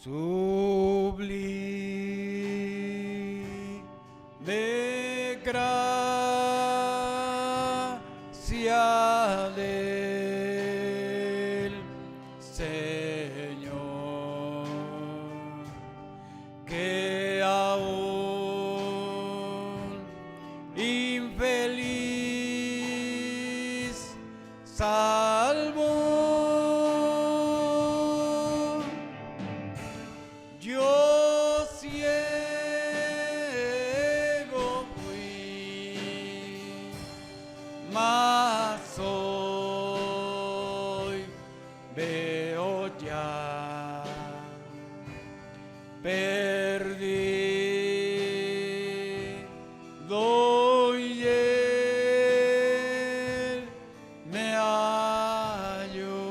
Sublime gracia del Señor, que aún infeliz salvo. Yo ciego fui, mas hoy veo ya. Perdido y él me halló.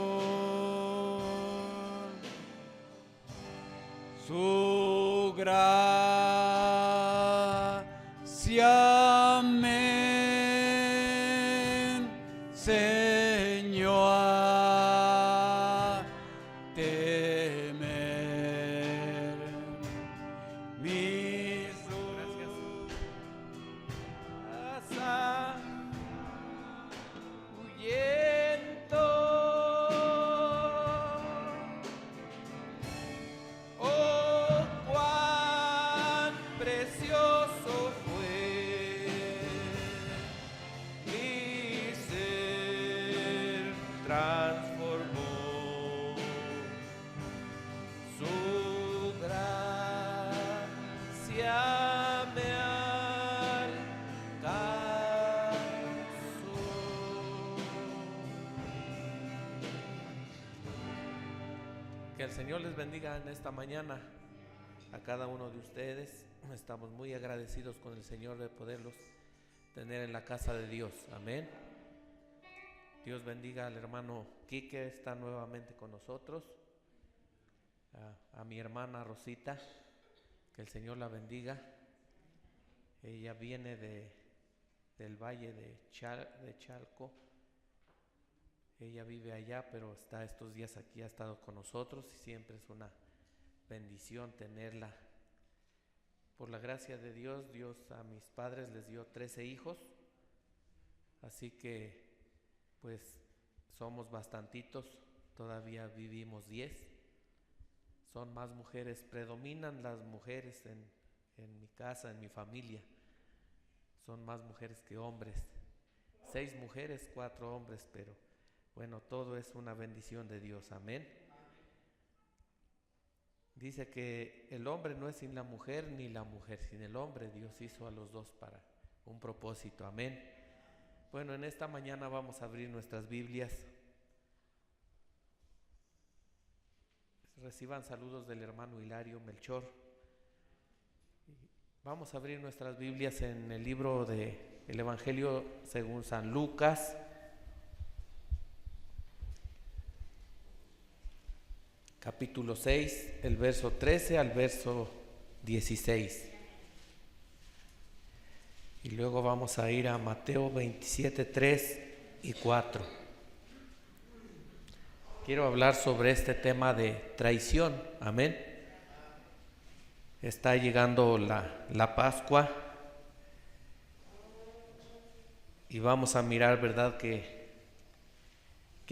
Su gracia me enseñó a temer. Mis casa huyendo. Oh, cuán precioso fue mi ser, transformó su gracia me alcanzó. Que el Señor les bendiga en esta mañana a cada uno de ustedes. Estamos muy agradecidos con el Señor de poderlos tener en la casa de Dios. Amén. Dios bendiga al hermano Quique, está nuevamente con nosotros. A mi hermana Rosita, que el Señor la bendiga. Ella viene del valle de Chalco. Ella vive allá, pero está estos días aquí, ha estado con nosotros y siempre es una bendición tenerla. Por la gracia de Dios, Dios a mis padres les dio 13 hijos, así que pues somos bastantitos, todavía vivimos 10. Son más mujeres, predominan las mujeres en mi casa, en mi familia. Son más mujeres que hombres. 6 mujeres, 4 hombres, pero bueno, todo es una bendición de Dios, amén. Dice que el hombre no es sin la mujer, ni la mujer sin el hombre. Dios hizo a los dos para un propósito, amén. Bueno, en esta mañana vamos a abrir nuestras Biblias. Reciban saludos del hermano Hilario Melchor. Vamos a abrir nuestras Biblias en el libro del Evangelio según San Lucas. Capítulo 6, el verso 13 al verso 16. Y luego vamos a ir a Mateo 27, 3 y 4. Quiero hablar sobre este tema de traición, amén. Está llegando la Pascua y vamos a mirar, ¿verdad?, que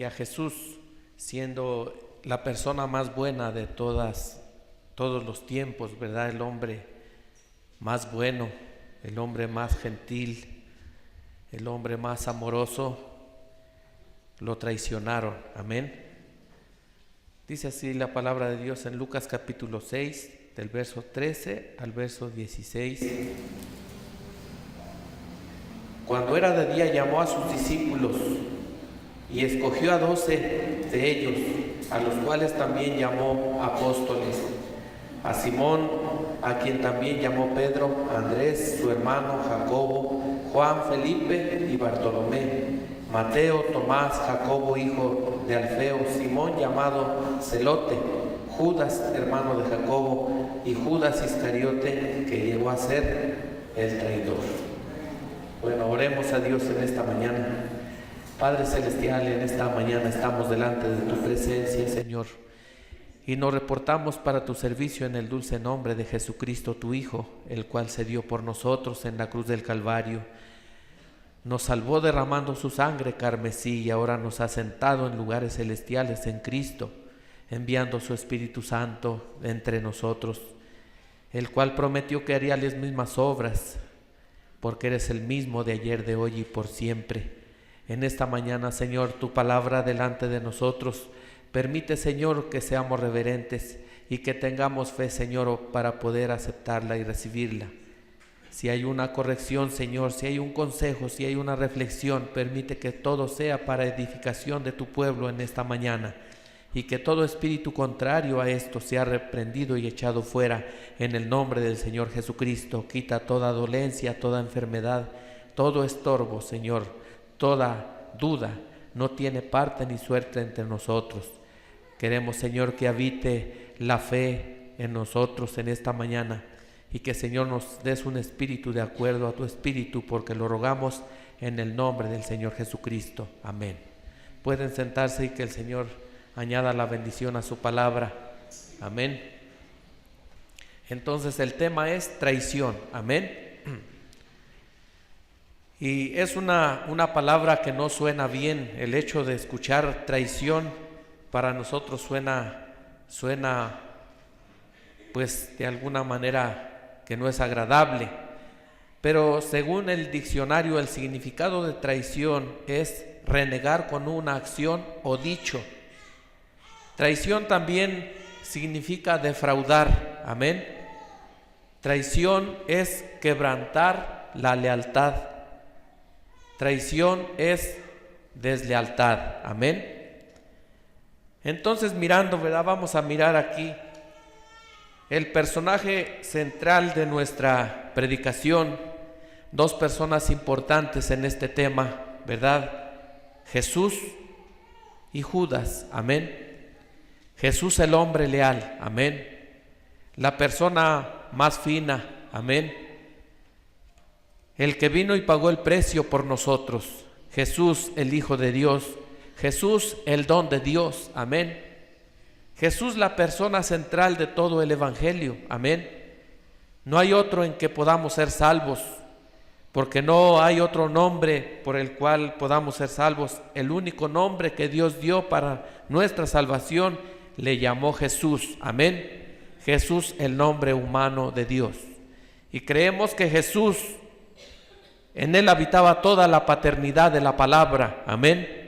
a Jesús, siendo la persona más buena de todos los tiempos, ¿verdad?, el hombre más bueno, el hombre más gentil, el hombre más amoroso, lo traicionaron, amén. Dice así la palabra de Dios en Lucas capítulo 6, del verso 13 al verso 16. Cuando era de día llamó a sus discípulos y escogió a 12 de ellos, a los cuales también llamó apóstoles: a Simón, a quien también llamó Pedro, a Andrés, su hermano, Jacobo, Juan, Felipe y Bartolomé, Mateo, Tomás, Jacobo, hijo de Alfeo, Simón llamado Celote, Judas, hermano de Jacobo, y Judas Iscariote, que llegó a ser el traidor. Bueno, oremos a Dios en esta mañana. Padre Celestial, en esta mañana estamos delante de tu presencia, Señor, y nos reportamos para tu servicio en el dulce nombre de Jesucristo, tu Hijo, el cual se dio por nosotros en la cruz del Calvario. Nos salvó derramando su sangre carmesí y ahora nos ha sentado en lugares celestiales en Cristo, enviando su Espíritu Santo entre nosotros, el cual prometió que haría las mismas obras, porque eres el mismo de ayer, de hoy y por siempre. En esta mañana, Señor, tu palabra delante de nosotros, permite, Señor, que seamos reverentes y que tengamos fe, Señor, para poder aceptarla y recibirla. Si hay una corrección, Señor, si hay un consejo, si hay una reflexión, permite que todo sea para edificación de tu pueblo en esta mañana, y que todo espíritu contrario a esto sea reprendido y echado fuera en el nombre del Señor Jesucristo. Quita toda dolencia, toda enfermedad, todo estorbo, Señor, toda duda. No tiene parte ni suerte entre nosotros. Queremos, Señor, que habite la fe en nosotros en esta mañana, y que, Señor, nos des un espíritu de acuerdo a tu espíritu, porque lo rogamos en el nombre del Señor Jesucristo. Amén. Pueden sentarse y que el Señor añada la bendición a su palabra. Amén. Entonces el tema es traición. Amén. Y es una palabra que no suena bien. El hecho de escuchar traición para nosotros suena pues de alguna manera que no es agradable, pero según el diccionario, el significado de traición es renegar con una acción o dicho. Traición también significa defraudar, amén. Traición es quebrantar la lealtad. Traición es deslealtad, amén. Entonces, mirando, ¿verdad? Vamos a mirar aquí el personaje central de nuestra predicación, dos personas importantes en este tema, ¿verdad? Jesús y Judas, amén. Jesús, el hombre leal, amén. La persona más fina, amén. El que vino y pagó el precio por nosotros. Jesús, el Hijo de Dios. Jesús, el don de Dios, amén. Jesús, la persona central de todo el Evangelio, amén. No hay otro en que podamos ser salvos, porque no hay otro nombre por el cual podamos ser salvos. El único nombre que Dios dio para nuestra salvación le llamó Jesús, amén. Jesús, el nombre humano de Dios. Y creemos que Jesús, en él habitaba toda la paternidad de la palabra, amén.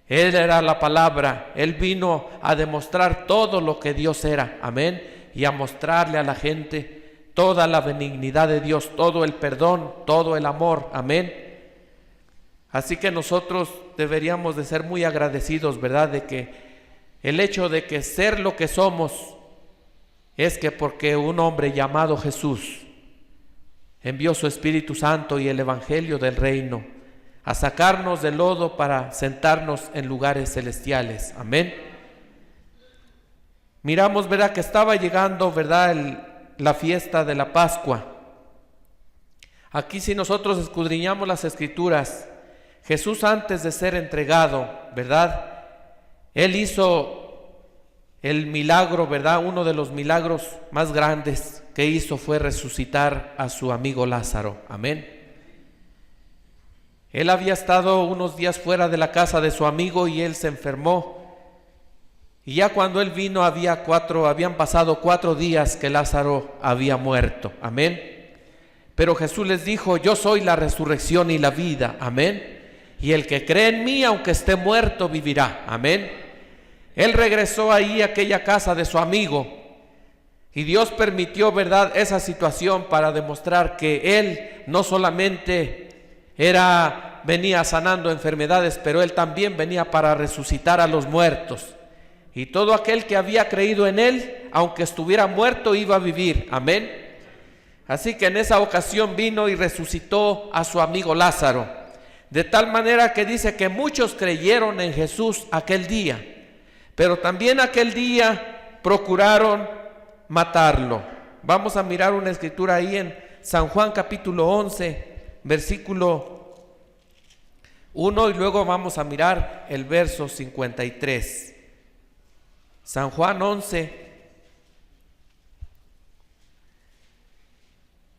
Él era la palabra, él vino a demostrar todo lo que Dios era, amén, y a mostrarle a la gente toda la benignidad de Dios, todo el perdón, todo el amor, amén. Así que nosotros deberíamos de ser muy agradecidos, ¿verdad? De que el hecho de que ser lo que somos es que porque un hombre llamado Jesús envió su Espíritu Santo y el Evangelio del reino a sacarnos del lodo para sentarnos en lugares celestiales, amén. Miramos, ¿verdad?, que estaba llegando, ¿verdad?, la fiesta de la Pascua. Aquí, si nosotros escudriñamos las Escrituras, Jesús, antes de ser entregado, ¿verdad?, él hizo el milagro, ¿verdad? Uno de los milagros más grandes que hizo fue resucitar a su amigo Lázaro, amén. Él había estado unos días fuera de la casa de su amigo y él se enfermó. Y ya cuando él vino habían pasado 4 días que Lázaro había muerto, amén. Pero Jesús les dijo: yo soy la resurrección y la vida, amén. Y el que cree en mí, aunque esté muerto, vivirá, amén. Él regresó ahí a aquella casa de su amigo y Dios permitió, ¿verdad?, esa situación para demostrar que él no solamente venía sanando enfermedades, pero él también venía para resucitar a los muertos. Y todo aquel que había creído en él, aunque estuviera muerto, iba a vivir, amén. Así que en esa ocasión vino y resucitó a su amigo Lázaro, de tal manera que dice que muchos creyeron en Jesús aquel día, pero también aquel día procuraron matarlo. Vamos a mirar una escritura ahí en San Juan capítulo 11, versículo 1, y luego vamos a mirar el verso 53. San Juan 11.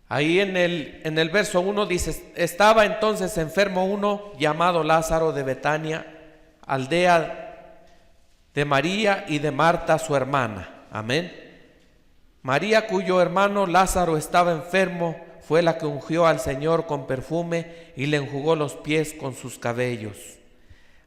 Ahí en el verso 1 dice: estaba entonces enfermo uno llamado Lázaro de Betania, aldea de María y de Marta su hermana. Amén. María, cuyo hermano Lázaro estaba enfermo, fue la que ungió al Señor con perfume y le enjugó los pies con sus cabellos.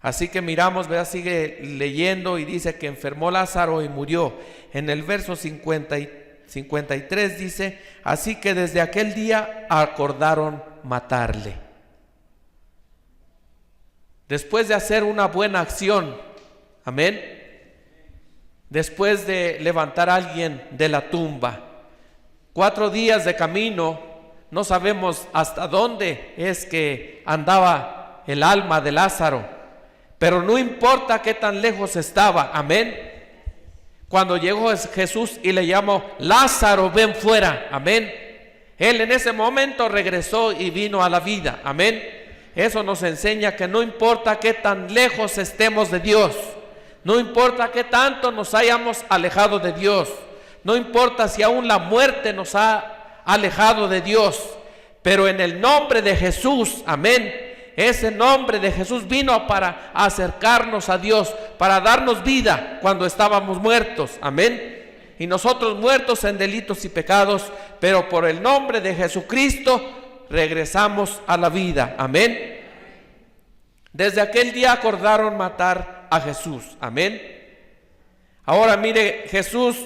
Así que miramos, ¿verdad? Sigue leyendo y dice que enfermó Lázaro y murió. En el verso 53 dice: así que desde aquel día acordaron matarle. Después de hacer una buena acción, amén, después de levantar a alguien de la tumba, 4 días de camino, no sabemos hasta dónde es que andaba el alma de Lázaro, pero no importa qué tan lejos estaba, amén. Cuando llegó Jesús y le llamó: Lázaro, ven fuera, amén, él en ese momento regresó y vino a la vida, amén. Eso nos enseña que no importa qué tan lejos estemos de Dios, no importa qué tanto nos hayamos alejado de Dios, no importa si aún la muerte nos ha alejado de Dios, pero en el nombre de Jesús, amén, ese nombre de Jesús vino para acercarnos a Dios, para darnos vida cuando estábamos muertos, amén. Y nosotros muertos en delitos y pecados, pero por el nombre de Jesucristo regresamos a la vida, amén. Desde aquel día acordaron matar a Jesús, amén. Ahora mire, Jesús,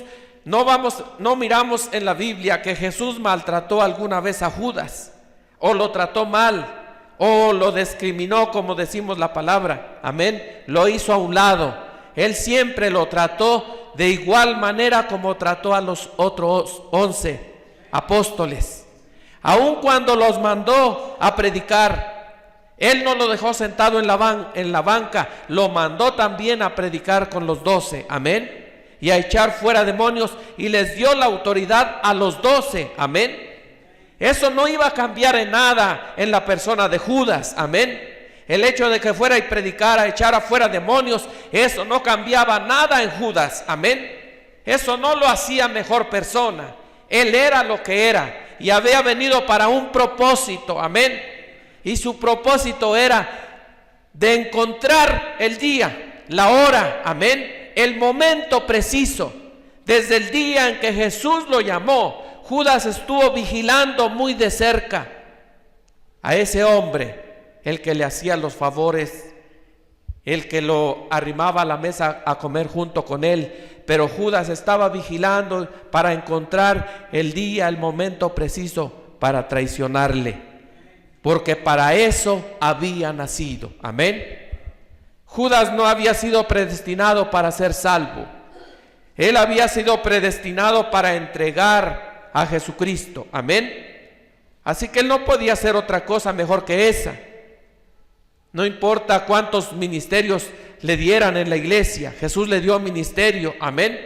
no miramos en la Biblia que Jesús maltrató alguna vez a Judas, o lo trató mal, o lo discriminó, como decimos la palabra, amén. Lo hizo a un lado. Él siempre lo trató de igual manera como trató a los otros 11 apóstoles. Aun cuando los mandó a predicar, Él no lo dejó sentado en la banca, lo mandó también a predicar con los 12, amén, y a echar fuera demonios, y les dio la autoridad a los 12, amén. Eso no iba a cambiar en nada en la persona de Judas, amén. El hecho de que fuera y predicara, echara fuera demonios, eso no cambiaba nada en Judas, amén. Eso no lo hacía mejor persona. Él era lo que era y había venido para un propósito, amén. Y su propósito era de encontrar el día, la hora, amén, el momento preciso. Desde el día en que Jesús lo llamó, Judas estuvo vigilando muy de cerca a ese hombre, el que le hacía los favores, el que lo arrimaba a la mesa a comer junto con él. Pero Judas estaba vigilando para encontrar el día, el momento preciso para traicionarle, porque para eso había nacido, amén. Judas no había sido predestinado para ser salvo. Él había sido predestinado para entregar a Jesucristo, amén. Así que él no podía hacer otra cosa mejor que esa. No importa cuántos ministerios le dieran en la iglesia, Jesús le dio ministerio, amén.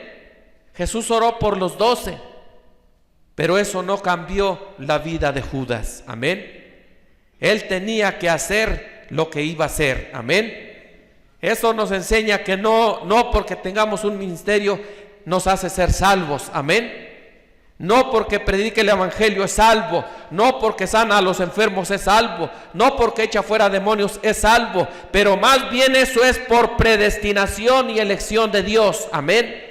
Jesús oró por los 12, pero eso no cambió la vida de Judas, amén. Él tenía que hacer lo que iba a hacer, amén. Eso nos enseña que no porque tengamos un ministerio nos hace ser salvos, amén. No porque predique el evangelio es salvo, no porque sana a los enfermos es salvo, no porque echa fuera demonios es salvo, pero más bien eso es por predestinación y elección de Dios, amén.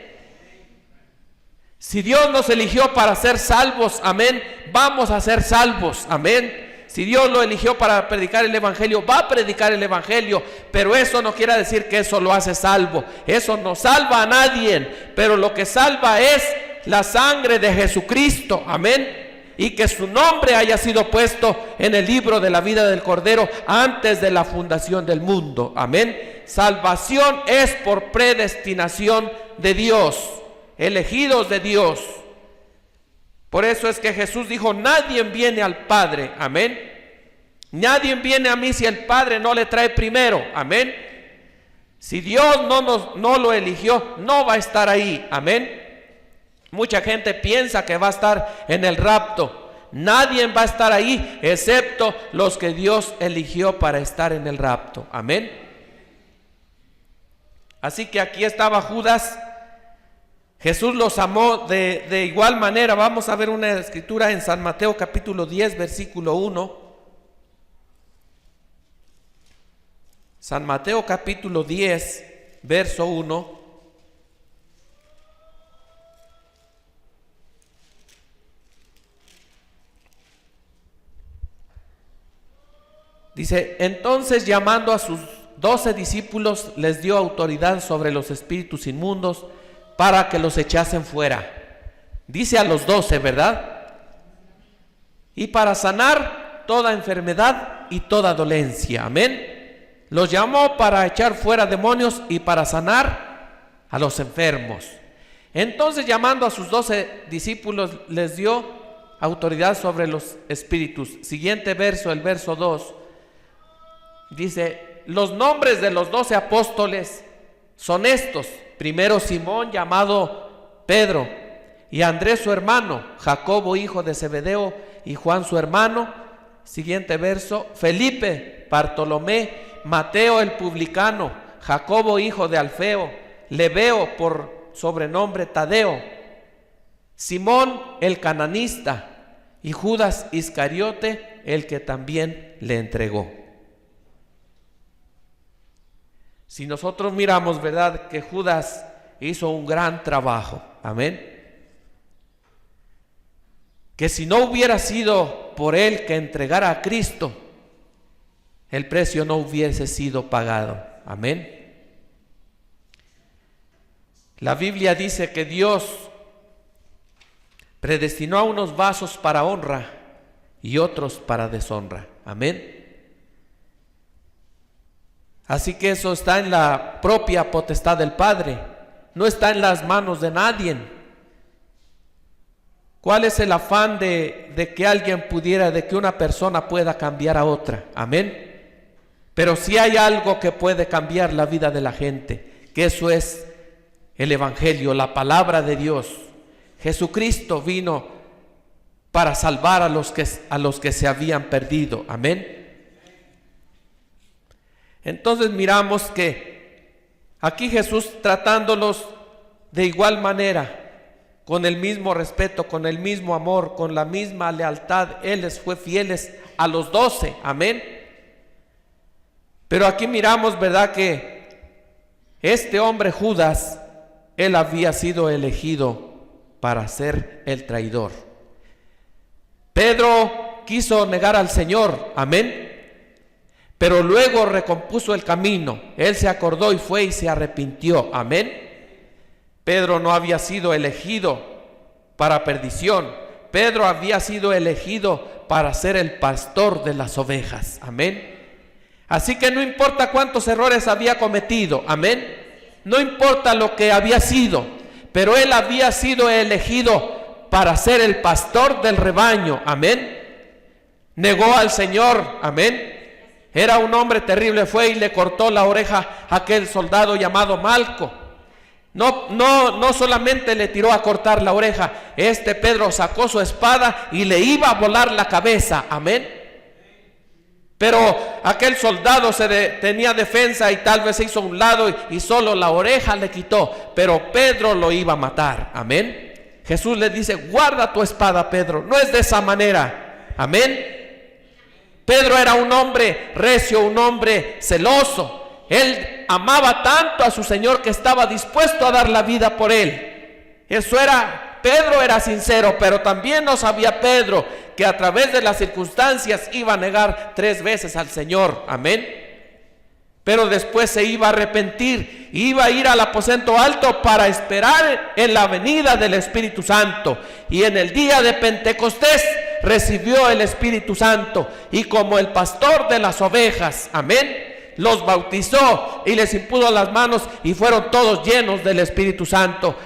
Si Dios nos eligió para ser salvos, amén, vamos a ser salvos, amén. Si Dios lo eligió para predicar el evangelio, va a predicar el evangelio, pero eso no quiere decir que eso lo hace salvo. Eso no salva a nadie, pero lo que salva es la sangre de Jesucristo, amén, y que su nombre haya sido puesto en el libro de la vida del Cordero antes de la fundación del mundo, amén. Salvación es por predestinación de Dios, elegidos de Dios. Por eso es que Jesús dijo: nadie viene al Padre, amén. Nadie viene a mí si el Padre no le trae primero, amén. Si Dios no lo eligió, no va a estar ahí, amén. Mucha gente piensa que va a estar en el rapto. Nadie va a estar ahí excepto los que Dios eligió para estar en el rapto, amén. Así que aquí estaba Judas Jesús los amó de igual manera. Vamos a ver una escritura en San Mateo capítulo 10, versículo 1. San Mateo capítulo 10, verso 1. Dice, entonces llamando a sus 12 discípulos, les dio autoridad sobre los espíritus inmundos para que los echasen fuera. Dice a los 12, ¿verdad? Y para sanar toda enfermedad y toda dolencia. Amén. Los llamó para echar fuera demonios y para sanar a los enfermos. Entonces, llamando a sus 12 discípulos, les dio autoridad sobre los espíritus. Siguiente verso, el verso 2. Dice, los nombres de los 12 apóstoles son estos. Primero Simón, llamado Pedro, y Andrés su hermano, Jacobo hijo de Zebedeo y Juan su hermano. Siguiente verso, Felipe, Bartolomé, Mateo el publicano, Jacobo hijo de Alfeo, Lebeo por sobrenombre Tadeo, Simón el cananista y Judas Iscariote, el que también le entregó. Si nosotros miramos, ¿verdad?, que Judas hizo un gran trabajo, amén, que si no hubiera sido por él que entregara a Cristo, el precio no hubiese sido pagado, amén. La Biblia dice que Dios predestinó a unos vasos para honra y otros para deshonra, amén. Así que eso está en la propia potestad del Padre, no está en las manos de nadie. ¿Cuál es el afán de que alguien pudiera, de que una persona pueda cambiar a otra? Amén. Pero sí hay algo que puede cambiar la vida de la gente, que eso es el Evangelio, la palabra de Dios. Jesucristo vino para salvar a los que se habían perdido. Amén. Entonces miramos que aquí Jesús, tratándolos de igual manera, con el mismo respeto, con el mismo amor, con la misma lealtad, Él les fue fieles a los 12, amén. Pero aquí miramos, ¿verdad?, que este hombre Judas, él había sido elegido para ser el traidor. Pedro quiso negar al Señor, amén, pero luego recompuso el camino. Él se acordó y fue y se arrepintió, amén. Pedro no había sido elegido para perdición. Pedro había sido elegido para ser el pastor de las ovejas, amén. Así que no importa cuántos errores había cometido, amén, no importa lo que había sido, pero él había sido elegido para ser el pastor del rebaño, amén. Negó al Señor, amén. Era un hombre terrible, fue y le cortó la oreja a aquel soldado llamado Malco. No solamente le tiró a cortar la oreja, Pedro sacó su espada y le iba a volar la cabeza, amén. Pero aquel soldado tenía defensa y tal vez se hizo a un lado y solo la oreja le quitó, pero Pedro lo iba a matar, amén. Jesús le dice, guarda tu espada, Pedro, no es de esa manera, amén. Pedro era un hombre recio, un hombre celoso. Él amaba tanto a su Señor que estaba dispuesto a dar la vida por él. Pedro era sincero, pero también no sabía Pedro que a través de las circunstancias iba a negar 3 veces al Señor, amén. Pero después se iba a arrepentir, iba a ir al aposento alto para esperar en la venida del Espíritu Santo. Y en el día de Pentecostés recibió el Espíritu Santo, y como el pastor de las ovejas, amén, los bautizó y les impuso las manos y fueron todos llenos del Espíritu Santo.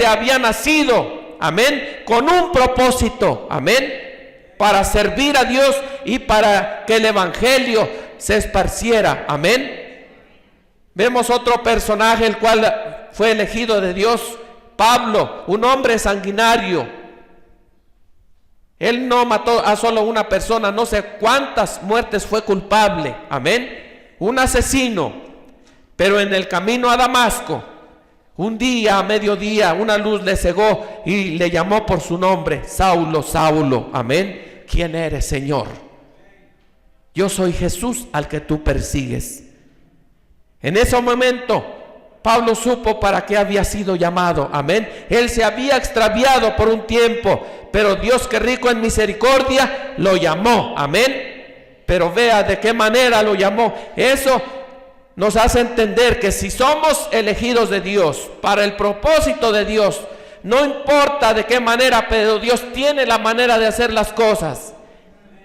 Había nacido, amén, con un propósito, amén, para servir a Dios y para que el Evangelio se esparciera, amén. Vemos otro personaje el cual fue elegido de Dios, Pablo, un hombre sanguinario. Él no mató a solo una persona, no sé cuántas muertes fue culpable, amén, un asesino. Pero en el camino a Damasco, Un día, a mediodía, una luz le cegó y le llamó por su nombre: Saulo, Saulo. Amén. ¿Quién eres, Señor? Yo soy Jesús al que tú persigues. En ese momento Pablo supo para qué había sido llamado. Amén. Él se había extraviado por un tiempo, pero Dios, que rico en misericordia, lo llamó. Amén. Pero vea de qué manera lo llamó. Eso nos hace entender que si somos elegidos de Dios para el propósito de Dios, no importa de qué manera, pero Dios tiene la manera de hacer las cosas.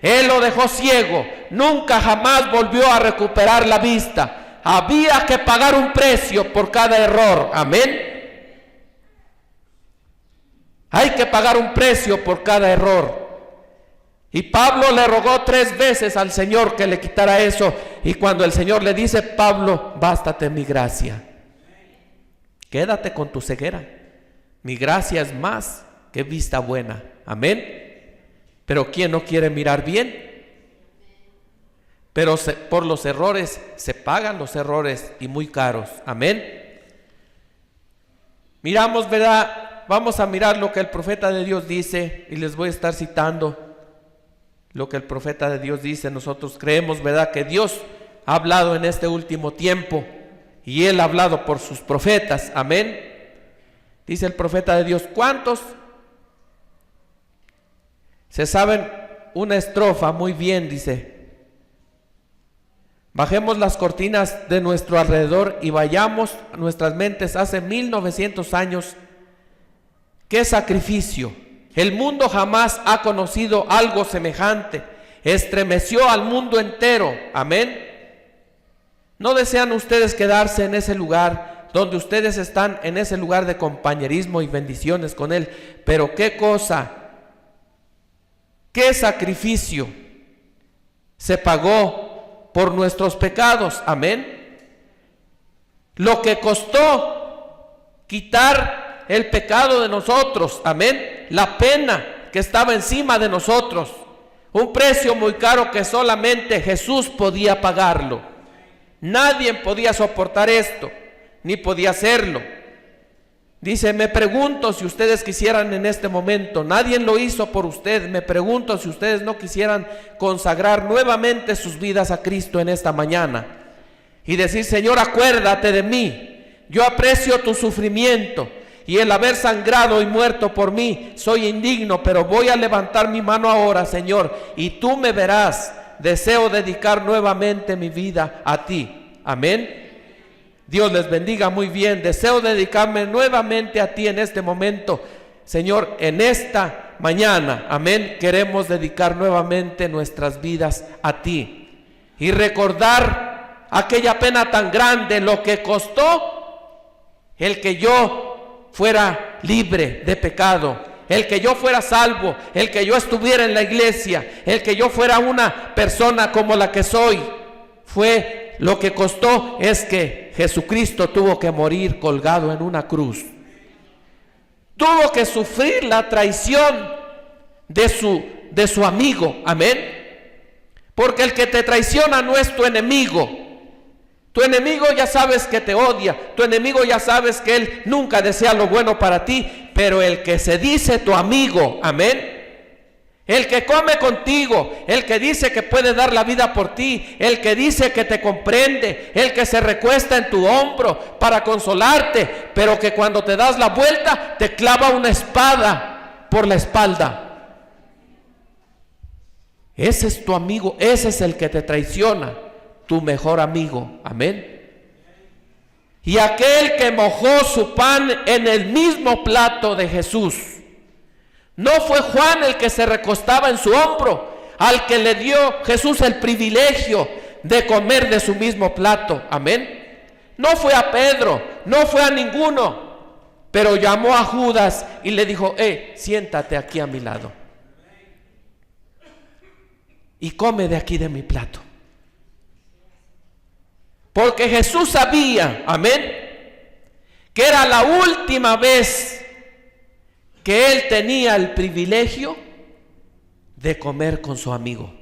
Él lo dejó ciego, nunca jamás volvió a recuperar la vista. Había que pagar un precio por cada error. Amén. Hay que pagar un precio por cada error. Y Pablo le rogó 3 veces al Señor que le quitara eso. Y cuando el Señor le dice: Pablo, bástate mi gracia. Quédate con tu ceguera. Mi gracia es más que vista buena. Amén. Pero ¿quién no quiere mirar bien? Pero por los errores se pagan los errores, y muy caros. Amén. Miramos, ¿verdad? Vamos a mirar lo que el profeta de Dios dice, y les voy a estar citando lo que el profeta de Dios dice. Nosotros creemos, ¿verdad?, que Dios ha hablado en este último tiempo, y Él ha hablado por sus profetas. Amén. Dice el profeta de Dios: ¿cuántos se saben una estrofa muy bien? Dice: bajemos las cortinas de nuestro alrededor y vayamos a nuestras mentes hace 1900 años. ¡Qué sacrificio! El mundo jamás ha conocido algo semejante. Estremeció al mundo entero. Amén. ¿No desean ustedes quedarse en ese lugar donde ustedes están, en ese lugar de compañerismo y bendiciones con Él? Pero qué cosa, qué sacrificio se pagó por nuestros pecados. Amén. Lo que costó quitar el pecado de nosotros. Amén. La pena que estaba encima de nosotros. Un precio muy caro que solamente Jesús podía pagarlo. Nadie podía soportar esto, ni podía hacerlo. Dice: me pregunto si ustedes quisieran en este momento, nadie lo hizo por usted, me pregunto si ustedes no quisieran consagrar nuevamente sus vidas a Cristo en esta mañana y decir: Señor, acuérdate de mí, yo aprecio tu sufrimiento y el haber sangrado y muerto por mí, soy indigno, pero voy a levantar mi mano ahora, Señor, y tú me verás. Deseo dedicar nuevamente mi vida a ti. Amén. Dios les bendiga muy bien. Deseo dedicarme nuevamente a ti en este momento, Señor, en esta mañana. Amén. Queremos dedicar nuevamente nuestras vidas a ti y recordar aquella pena tan grande, lo que costó el que yo fuera libre de pecado, el que yo fuera salvo, el que yo estuviera en la iglesia, el que yo fuera una persona como la que soy. Fue lo que costó, es que Jesucristo tuvo que morir colgado en una cruz. Tuvo que sufrir la traición de su amigo. Amén. Porque el que te traiciona no es tu enemigo. Tu enemigo ya sabes que te odia, tu enemigo ya sabes que él nunca desea lo bueno para ti, pero el que se dice tu amigo, amén, el que come contigo, el que dice que puede dar la vida por ti, el que dice que te comprende, el que se recuesta en tu hombro para consolarte, pero que cuando te das la vuelta te clava una espada por la espalda. Ese es tu amigo, ese es el que te traiciona, tu mejor amigo. Amén. Y aquel que mojó su pan en el mismo plato de Jesús, no fue Juan el que se recostaba en su hombro, al que le dio Jesús el privilegio de comer de su mismo plato. Amén. No fue a Pedro, no fue a ninguno, pero llamó a Judas y le dijo: siéntate aquí a mi lado y come de aquí de mi plato. Porque Jesús sabía, amén, que era la última vez que él tenía el privilegio de comer con su amigo.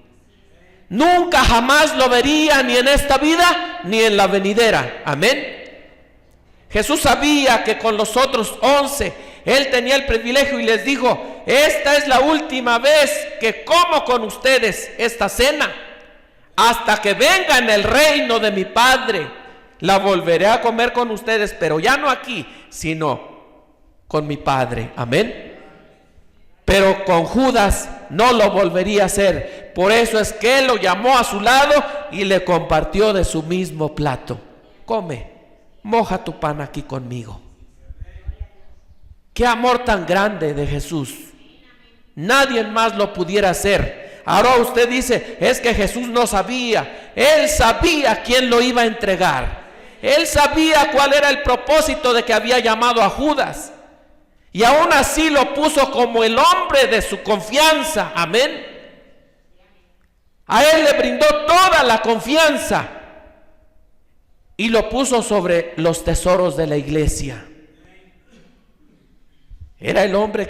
Nunca jamás lo vería, ni en esta vida ni en la venidera. Amén. Jesús sabía que con los otros 11 Él tenía el privilegio y les dijo: esta es la última vez que como con ustedes esta cena. Hasta que venga en el reino de mi Padre, la volveré a comer con ustedes, pero ya no aquí, sino con mi Padre. Amén. Pero con Judas no lo volvería a hacer. Por eso es que Él lo llamó a su lado y le compartió de su mismo plato. Come, moja tu pan aquí conmigo. Qué amor tan grande de Jesús. Nadie más lo pudiera hacer. Ahora usted dice: es que Jesús no sabía. Él sabía quién lo iba a entregar. Él sabía cuál era el propósito de que había llamado a Judas. Y aún así lo puso como el hombre de su confianza. Amén. A Él le brindó toda la confianza y lo puso sobre los tesoros de la iglesia. Era el hombre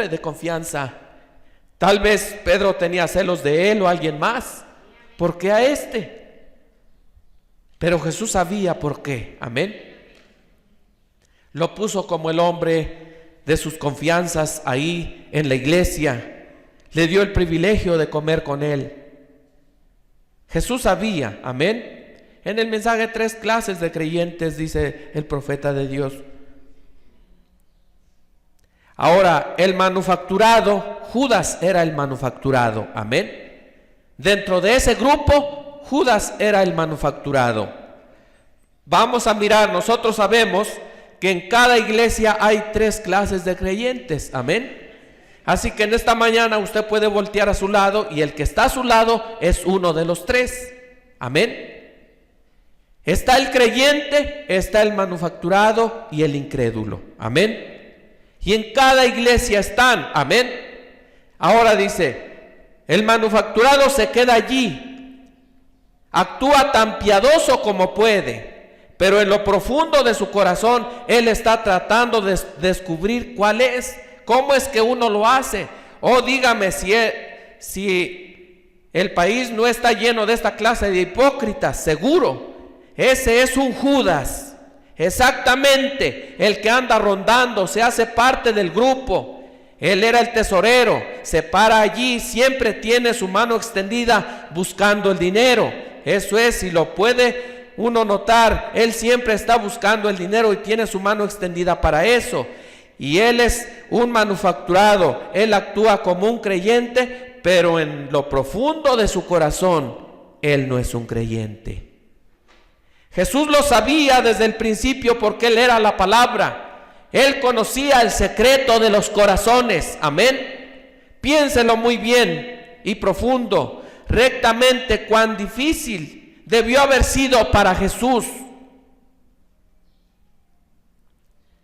de confianza. Tal vez Pedro tenía celos de él o alguien más. ¿Por qué a este? Pero Jesús sabía por qué. Amén. Lo puso como el hombre de sus confianzas ahí en la iglesia. Le dio el privilegio de comer con él. Jesús sabía. Amén. En el mensaje 3 clases de creyentes, dice el profeta de Dios. Ahora, el manufacturado, Judas era el manufacturado. Amén. Dentro de ese grupo, Judas era el manufacturado. Vamos a mirar, nosotros sabemos que en cada iglesia hay 3 clases de creyentes. Amén. Así que en esta mañana usted puede voltear a su lado y el que está a su lado es uno de los 3. Amén. Está el creyente, está el manufacturado y el incrédulo. Amén. Y en cada iglesia están. Amén. Ahora dice: el manufacturado se queda allí, actúa tan piadoso como puede, pero en lo profundo de su corazón él está tratando de descubrir cuál es, cómo es que uno lo hace. Oh, dígame si el país no está lleno de esta clase de hipócritas. Seguro, ese es un Judas. Exactamente, el que anda rondando, se hace parte del grupo. Él era el tesorero, se para allí, siempre tiene su mano extendida buscando el dinero. Eso es, si lo puede uno notar, él siempre está buscando el dinero y tiene su mano extendida para eso. Y él es un manufacturado, él actúa como un creyente, pero en lo profundo de su corazón, él no es un creyente. Jesús lo sabía desde el principio porque Él era la palabra. Él conocía el secreto de los corazones. Amén. Piénselo muy bien y profundo, rectamente, cuán difícil debió haber sido para Jesús.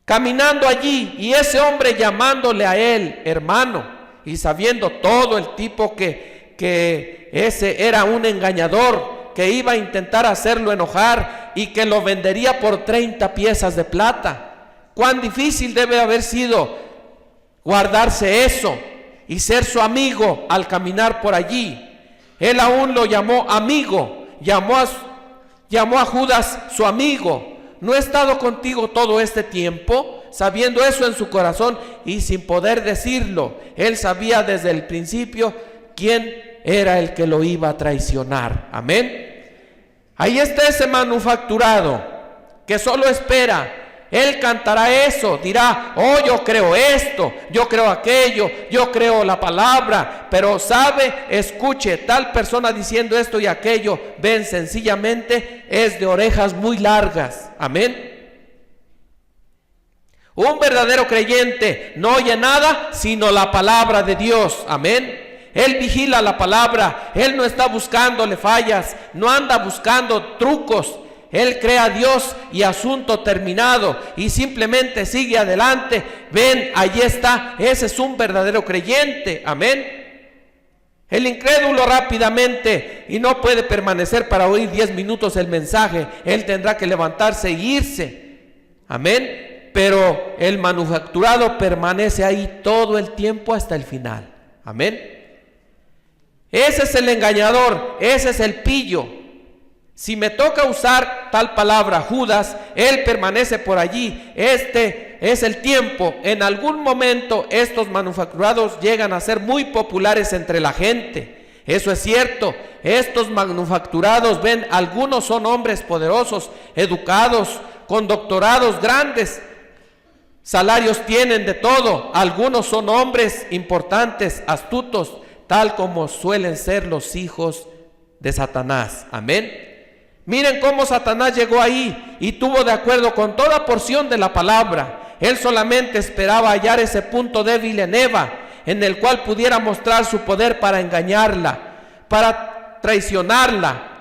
Caminando allí y ese hombre llamándole a Él hermano y sabiendo todo el tipo que ese era un engañador, que iba a intentar hacerlo enojar y que lo vendería por 30 piezas de plata. Cuán difícil debe haber sido guardarse eso y ser su amigo al caminar por allí. Él aún lo llamó amigo, llamó a Judas su amigo. ¿No he estado contigo todo este tiempo? Sabiendo eso en su corazón y sin poder decirlo, él sabía desde el principio quién era el que lo iba a traicionar. Amén. Ahí está ese manufacturado que solo espera. Él cantará eso, dirá: oh, yo creo esto, yo creo aquello, yo creo la palabra. Pero sabe, escuche, tal persona diciendo esto y aquello, ven, sencillamente es de orejas muy largas. Amén. Un verdadero creyente no oye nada sino la palabra de Dios. Amén. Él vigila la palabra, él no está buscándole fallas, no anda buscando trucos. Él cree a Dios y asunto terminado y simplemente sigue adelante. Ven, allí está, ese es un verdadero creyente. Amén. El incrédulo rápidamente y no puede permanecer para oír 10 minutos el mensaje. Él tendrá que levantarse e irse. Amén. Pero el manufacturado permanece ahí todo el tiempo hasta el final. Amén. Ese es el engañador, ese es el pillo. Si me toca usar tal palabra Judas, él permanece por allí. Este es el tiempo. En algún momento estos manufacturados llegan a ser muy populares entre la gente. Eso es cierto. Estos manufacturados, ven, algunos son hombres poderosos, educados, con doctorados grandes, salarios tienen de todo. Algunos son hombres importantes, astutos, tal como suelen ser los hijos de Satanás. Amén. Miren cómo Satanás llegó ahí y tuvo de acuerdo con toda porción de la palabra. Él solamente esperaba hallar ese punto débil en Eva, en el cual pudiera mostrar su poder para engañarla, para traicionarla.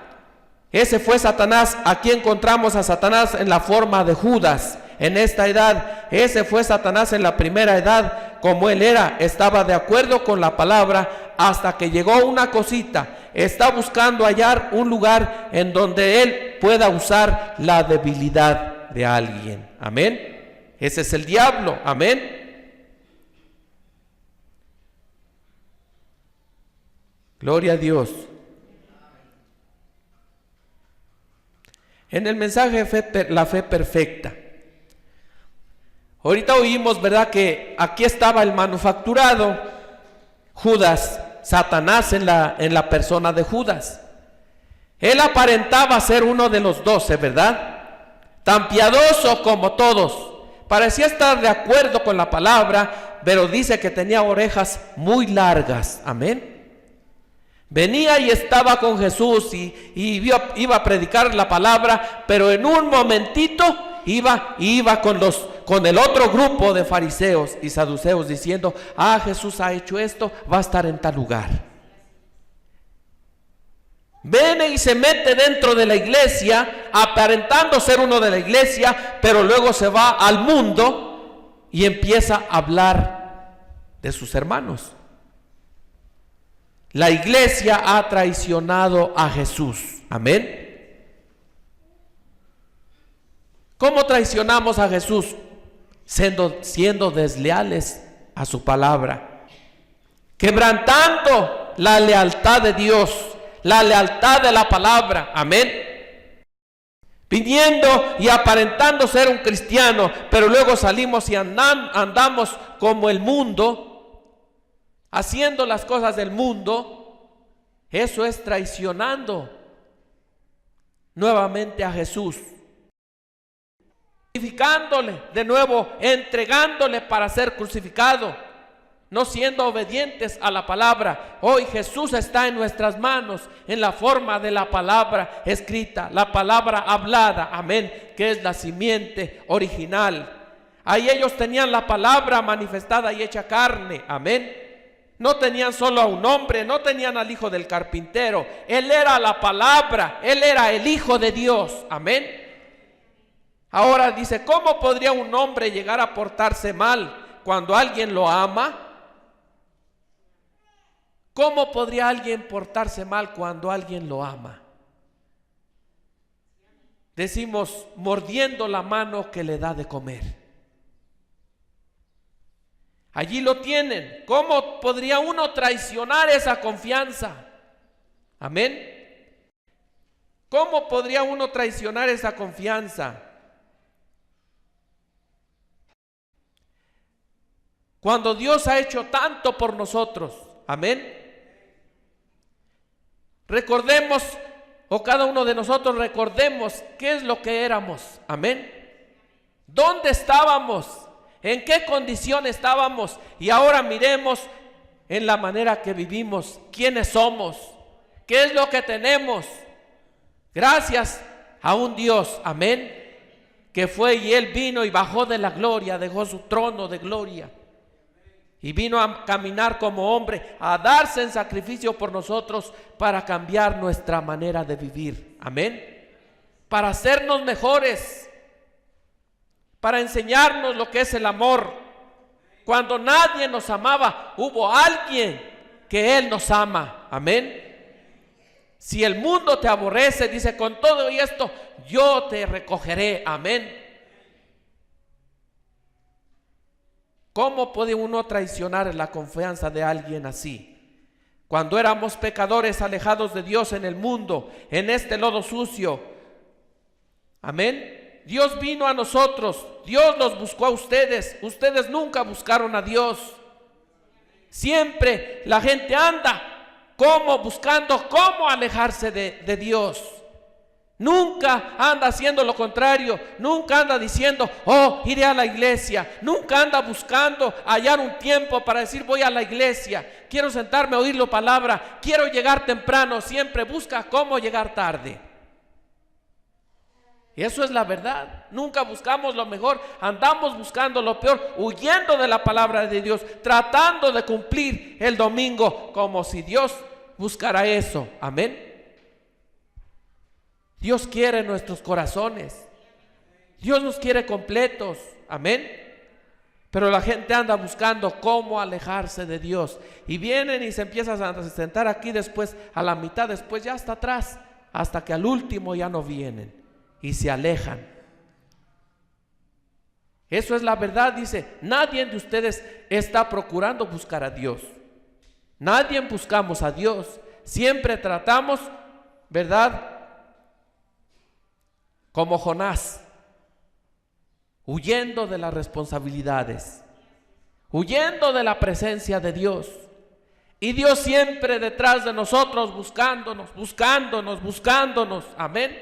Ese fue Satanás. Aquí encontramos a Satanás en la forma de Judas en esta edad. Ese fue Satanás en la primera edad, como él era, estaba de acuerdo con la palabra, hasta que llegó una cosita. Está buscando hallar un lugar en donde él pueda usar la debilidad de alguien. Amén. Ese es el diablo. Amén. Gloria a Dios. En el mensaje de fe, la fe perfecta, ahorita oímos, ¿verdad?, que aquí estaba el manufacturado, Judas, Satanás en la persona de Judas. Él aparentaba ser uno de los 12, ¿verdad? Tan piadoso como todos. Parecía estar de acuerdo con la palabra, pero dice que tenía orejas muy largas. Amén. Venía y estaba con Jesús y iba a predicar la palabra, pero en un momentito iba con el otro grupo de fariseos y saduceos diciendo: Jesús ha hecho esto, va a estar en tal lugar. Viene y se mete dentro de la iglesia, aparentando ser uno de la iglesia, pero luego se va al mundo y empieza a hablar de sus hermanos. La iglesia ha traicionado a Jesús. Amén. ¿Cómo traicionamos a Jesús? Siendo desleales a su palabra, quebrantando la lealtad de Dios, la lealtad de la palabra. Amén. Viniendo y aparentando ser un cristiano, pero luego salimos y andamos como el mundo, haciendo las cosas del mundo. Eso es traicionando nuevamente a Jesús, crucificándole de nuevo, entregándole para ser crucificado, no siendo obedientes a la palabra. Hoy Jesús está en nuestras manos en la forma de la palabra escrita, la palabra hablada, amén, que es la simiente original. Ahí ellos tenían la palabra manifestada y hecha carne, amén. No tenían solo a un hombre, no tenían al hijo del carpintero. Él era la palabra, él era el Hijo de Dios, amén. Ahora dice, ¿cómo podría un hombre llegar a portarse mal cuando alguien lo ama? ¿Cómo podría alguien portarse mal cuando alguien lo ama? Decimos, mordiendo la mano que le da de comer. Allí lo tienen. ¿Cómo podría uno traicionar esa confianza? Amén. ¿Cómo podría uno traicionar esa confianza? Cuando Dios ha hecho tanto por nosotros. Amén. Recordemos, o cada uno de nosotros recordemos qué es lo que éramos. Amén. ¿Dónde estábamos? ¿En qué condición estábamos? Y ahora miremos en la manera que vivimos, quiénes somos, qué es lo que tenemos. Gracias a un Dios, amén, que fue y Él vino y bajó de la gloria, dejó su trono de gloria y vino a caminar como hombre, a darse en sacrificio por nosotros para cambiar nuestra manera de vivir, amén, para hacernos mejores, para enseñarnos lo que es el amor. Cuando nadie nos amaba, hubo alguien que Él nos ama. Amén. Si el mundo te aborrece, dice, con todo y esto, yo te recogeré. Amén. ¿Cómo puede uno traicionar la confianza de alguien así? Cuando éramos pecadores alejados de Dios en el mundo, en este lodo sucio, Amén. Dios vino a nosotros, Dios los buscó a ustedes. Ustedes nunca buscaron a Dios. Siempre la gente anda buscando cómo alejarse de Dios. Nunca anda haciendo lo contrario. Nunca anda diciendo, oh, iré a la iglesia. Nunca anda buscando hallar un tiempo para decir, voy a la iglesia, quiero sentarme a oír la palabra, quiero llegar temprano. Siempre busca cómo llegar tarde. Y eso es la verdad. Nunca buscamos lo mejor, andamos buscando lo peor, huyendo de la palabra de Dios, tratando de cumplir el domingo como si Dios buscara eso. Amén. Dios quiere nuestros corazones. Dios nos quiere completos. Amén. Pero la gente anda buscando cómo alejarse de Dios. Y vienen y se empiezan a sentar aquí después, a la mitad, después ya hasta atrás, hasta que al último ya no vienen y se alejan. Eso es la verdad, dice. Nadie de ustedes está procurando buscar a Dios. Nadie buscamos a Dios. Siempre tratamos, ¿verdad?, como Jonás, huyendo de las responsabilidades, huyendo de la presencia de Dios. Y Dios siempre detrás de nosotros, buscándonos. Amén.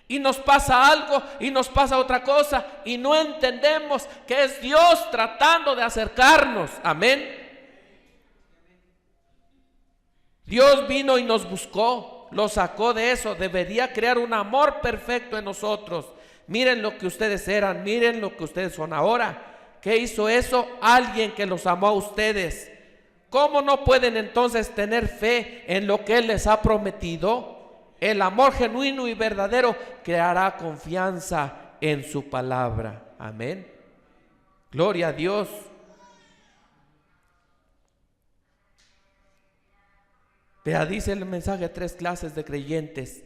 Y nos pasa algo y nos pasa otra cosa y no entendemos que es Dios tratando de acercarnos. Amén. Dios vino y nos buscó, lo sacó de eso. Debería crear un amor perfecto en nosotros. Miren lo que ustedes eran, miren lo que ustedes son ahora. ¿Qué hizo eso? Alguien que los amó a ustedes. ¿Cómo no pueden entonces tener fe en lo que Él les ha prometido? El amor genuino y verdadero creará confianza en su palabra. Amén. Gloria a Dios. Vea, dice el mensaje, 3 clases de creyentes.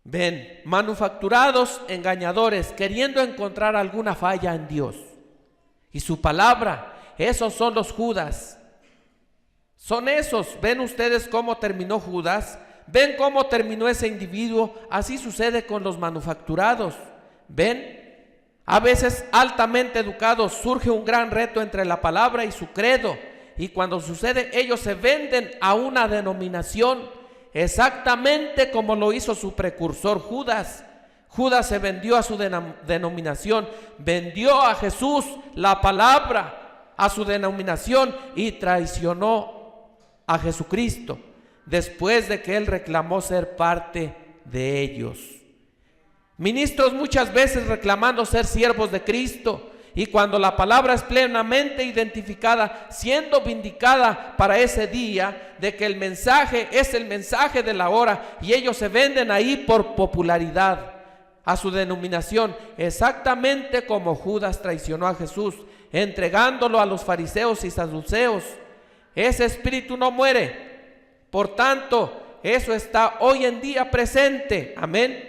Ven, manufacturados, engañadores, queriendo encontrar alguna falla en Dios y su palabra. Esos son los Judas. Son esos. ¿Ven ustedes cómo terminó Judas? ¿Ven cómo terminó ese individuo? Así sucede con los manufacturados. ¿Ven? A veces altamente educados, surge un gran reto entre la palabra y su credo. Y cuando sucede, ellos se venden a una denominación, exactamente como lo hizo su precursor Judas. Judas se vendió a su denominación, vendió a Jesús la palabra, a su denominación, y traicionó a Jesucristo después de que él reclamó ser parte de ellos. Ministros muchas veces reclamando ser siervos de Cristo, y cuando la palabra es plenamente identificada, siendo vindicada para ese día, de que el mensaje es el mensaje de la hora, y ellos se venden ahí por popularidad a su denominación, exactamente como Judas traicionó a Jesús, entregándolo a los fariseos y saduceos. Ese espíritu no muere. Por tanto, eso está hoy en día presente. Amén.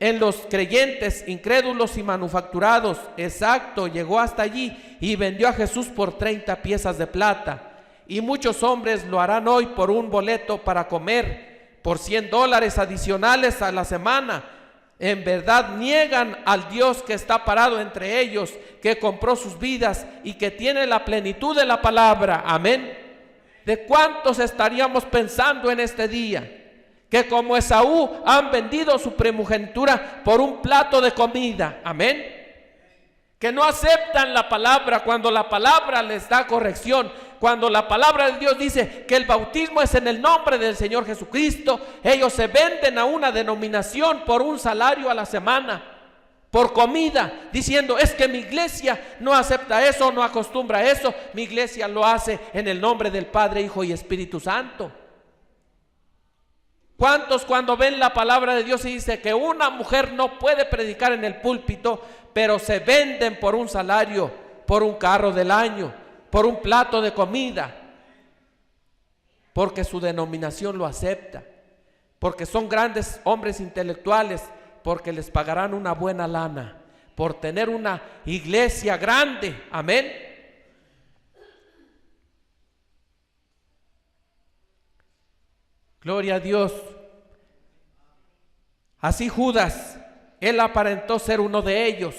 En los creyentes incrédulos y manufacturados. Exacto, llegó hasta allí y vendió a Jesús por 30 piezas de plata. Y muchos hombres lo harán hoy por un boleto para comer, por $100 adicionales a la semana. En verdad niegan al Dios que está parado entre ellos, que compró sus vidas y que tiene la plenitud de la palabra. Amén. ¿De cuántos estaríamos pensando en este día? Que como Esaú han vendido su primogenitura por un plato de comida. Amén. Que no aceptan la palabra cuando la palabra les da corrección. Cuando la palabra de Dios dice que el bautismo es en el nombre del Señor Jesucristo, ellos se venden a una denominación por un salario a la semana, por comida, diciendo: es que mi iglesia no acepta eso, no acostumbra eso, mi iglesia lo hace en el nombre del Padre, Hijo y Espíritu Santo. ¿Cuántos cuando ven la palabra de Dios y dice que una mujer no puede predicar en el púlpito, pero se venden por un salario, por un carro del año, por un plato de comida? Porque su denominación lo acepta, porque son grandes hombres intelectuales, porque les pagarán una buena lana por tener una iglesia grande. Amén. Gloria a Dios. Así Judas, él aparentó ser uno de ellos.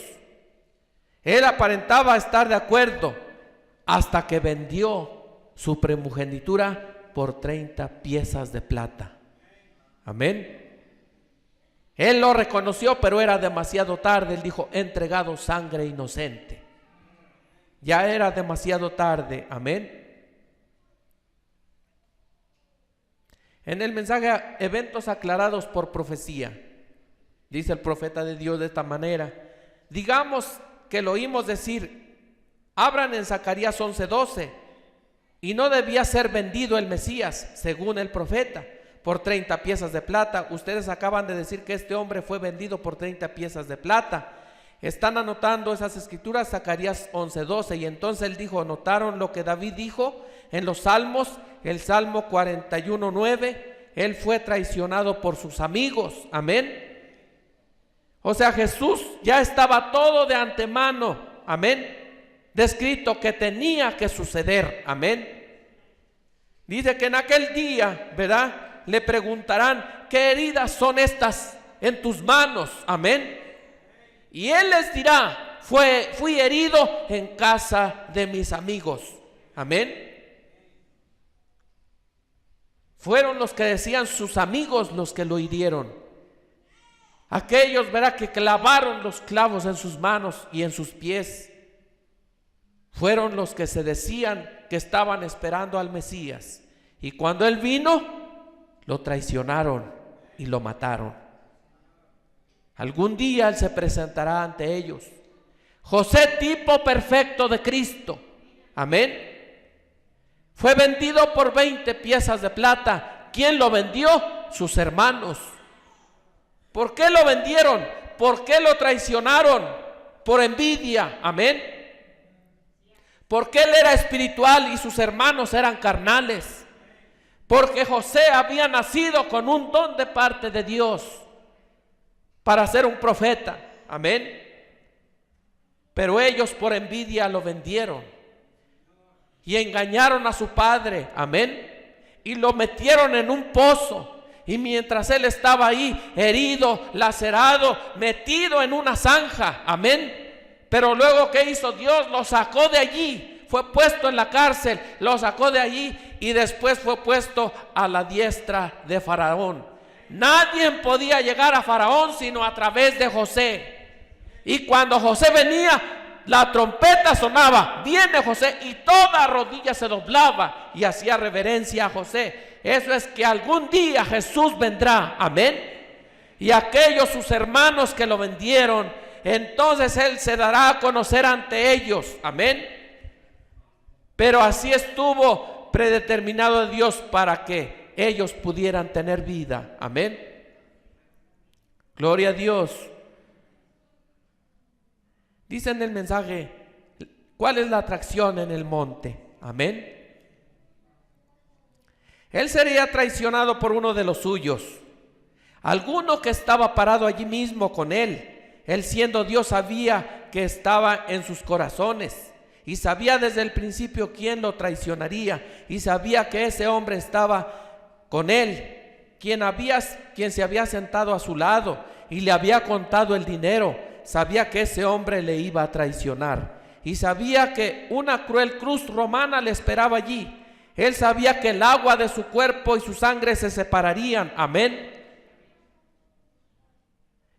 Él aparentaba estar de acuerdo hasta que vendió su primogenitura por 30 piezas de plata. Amén. Él lo reconoció, pero era demasiado tarde. Él dijo: he entregado sangre inocente. Ya era demasiado tarde. Amén. En el mensaje, eventos aclarados por profecía, dice el profeta de Dios de esta manera: digamos que lo oímos decir, abran en Zacarías 11:12, y no debía ser vendido el Mesías, según el profeta, por 30 piezas de plata. Ustedes acaban de decir que este hombre fue vendido por 30 piezas de plata. Están anotando esas escrituras, Zacarías 11:12, y entonces él dijo, ¿notaron lo que David dijo en los Salmos? El Salmo 41:9, él fue traicionado por sus amigos. Amén. O sea, Jesús ya estaba todo de antemano, amén, descrito que tenía que suceder. Amén. Dice que en aquel día, ¿verdad?, le preguntarán: ¿qué heridas son estas en tus manos? Amén. Y él les dirá: fui herido en casa de mis amigos. Amén. Fueron los que decían sus amigos los que lo hirieron. Aquellos, ¿verdad?, que clavaron los clavos en sus manos y en sus pies. Fueron los que se decían que estaban esperando al Mesías. Y cuando él vino, lo traicionaron y lo mataron. Algún día él se presentará ante ellos. José, tipo perfecto de Cristo. Amén. Fue vendido por 20 piezas de plata. ¿Quién lo vendió? Sus hermanos. ¿Por qué lo vendieron? ¿Por qué lo traicionaron? Por envidia. Amén. Porque él era espiritual y sus hermanos eran carnales. Porque José había nacido con un don de parte de Dios para ser un profeta. Amén. Pero ellos por envidia lo vendieron y engañaron a su padre. Amén. Y lo metieron en un pozo. Y mientras él estaba ahí, herido, lacerado, metido en una zanja. Amén. Pero luego, ¿qué hizo Dios? Lo sacó de allí. Fue puesto en la cárcel, lo sacó de allí y después fue puesto a la diestra de Faraón. Nadie podía llegar a Faraón sino a través de José. Y cuando José venía, la trompeta sonaba, viene José, y toda rodilla se doblaba y hacía reverencia a José. Eso es que algún día Jesús vendrá. Amén. Y aquellos sus hermanos que lo vendieron, entonces él se dará a conocer ante ellos. Amén. Pero así estuvo predeterminado de Dios para que ellos pudieran tener vida. Amén. Gloria a Dios. Dice en el mensaje, ¿cuál es la atracción en el monte? Amén. Él sería traicionado por uno de los suyos, alguno que estaba parado allí mismo con él. Él, siendo Dios, sabía que estaba en sus corazones y sabía desde el principio quién lo traicionaría, y sabía que ese hombre estaba con él, quien se había sentado a su lado y le había contado el dinero. Sabía que ese hombre le iba a traicionar y sabía que una cruel cruz romana le esperaba allí. Él sabía que el agua de su cuerpo y su sangre se separarían. Amén.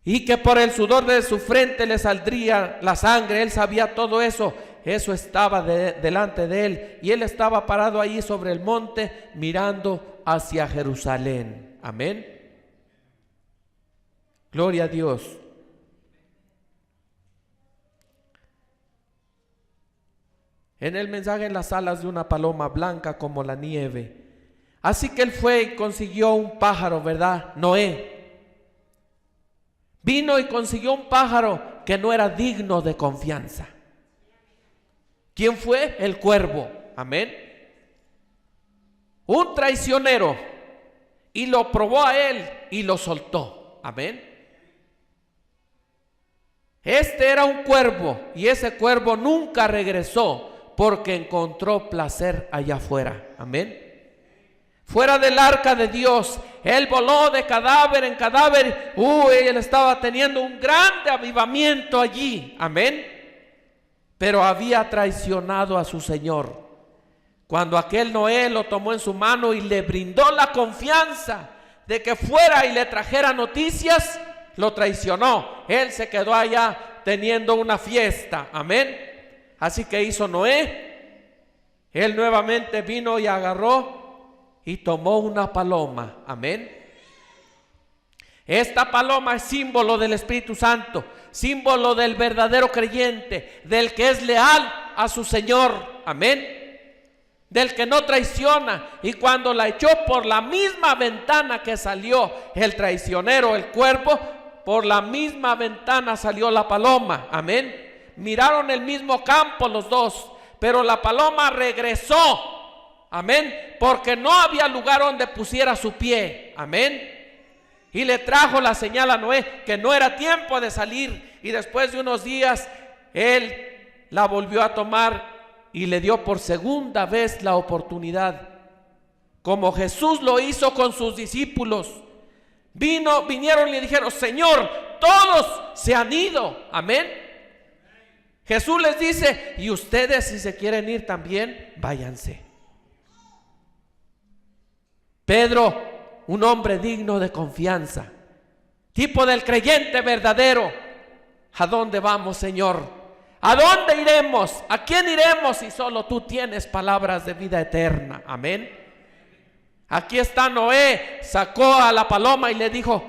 Y que por el sudor de su frente le saldría la sangre. Él sabía todo eso. Eso estaba delante de él. Y él estaba parado ahí sobre el monte mirando hacia Jerusalén. Amén. Gloria a Dios. En el mensaje, en las alas de una paloma blanca como la nieve. Así que él fue y consiguió un pájaro, ¿verdad? Noé vino y consiguió un pájaro que no era digno de confianza. ¿Quién fue? El cuervo. Amén. Un traicionero, y lo probó a él y lo soltó. Amén. Este era un cuervo, y ese cuervo nunca regresó porque encontró placer allá afuera. Amén. fuera del arca de Dios. Él voló de cadáver en cadáver. Él estaba teniendo un grande avivamiento allí. Amén. Pero había traicionado a su Señor. Cuando aquel Noé lo tomó en su mano y le brindó la confianza de que fuera y le trajera noticias, lo traicionó. Él se quedó allá teniendo una fiesta. Amén. Así que hizo Noé. Él nuevamente vino y agarró y tomó una paloma. Amén. Esta paloma es símbolo del Espíritu Santo, símbolo del verdadero creyente, del que es leal a su Señor. Amén. Del que no traiciona. Y cuando la echó por la misma ventana que salió el traicionero, el cuervo, por la misma ventana salió la paloma. Amén. Miraron el mismo campo los dos, pero la paloma regresó. Amén. Porque no había lugar donde pusiera su pie. Amén. Y le trajo la señal a Noé que no era tiempo de salir. Y después de unos días él la volvió a tomar y le dio por segunda vez la oportunidad, como Jesús lo hizo con sus discípulos. Vinieron y le dijeron: Señor, todos se han ido. Amén. Jesús les dice: y ustedes, si se quieren ir también, váyanse. Pedro, un hombre digno de confianza, tipo del creyente verdadero. ¿A dónde vamos, Señor? ¿A dónde iremos? ¿A quién iremos si solo tú tienes palabras de vida eterna? Amén. Aquí está Noé, sacó a la paloma y le dijo: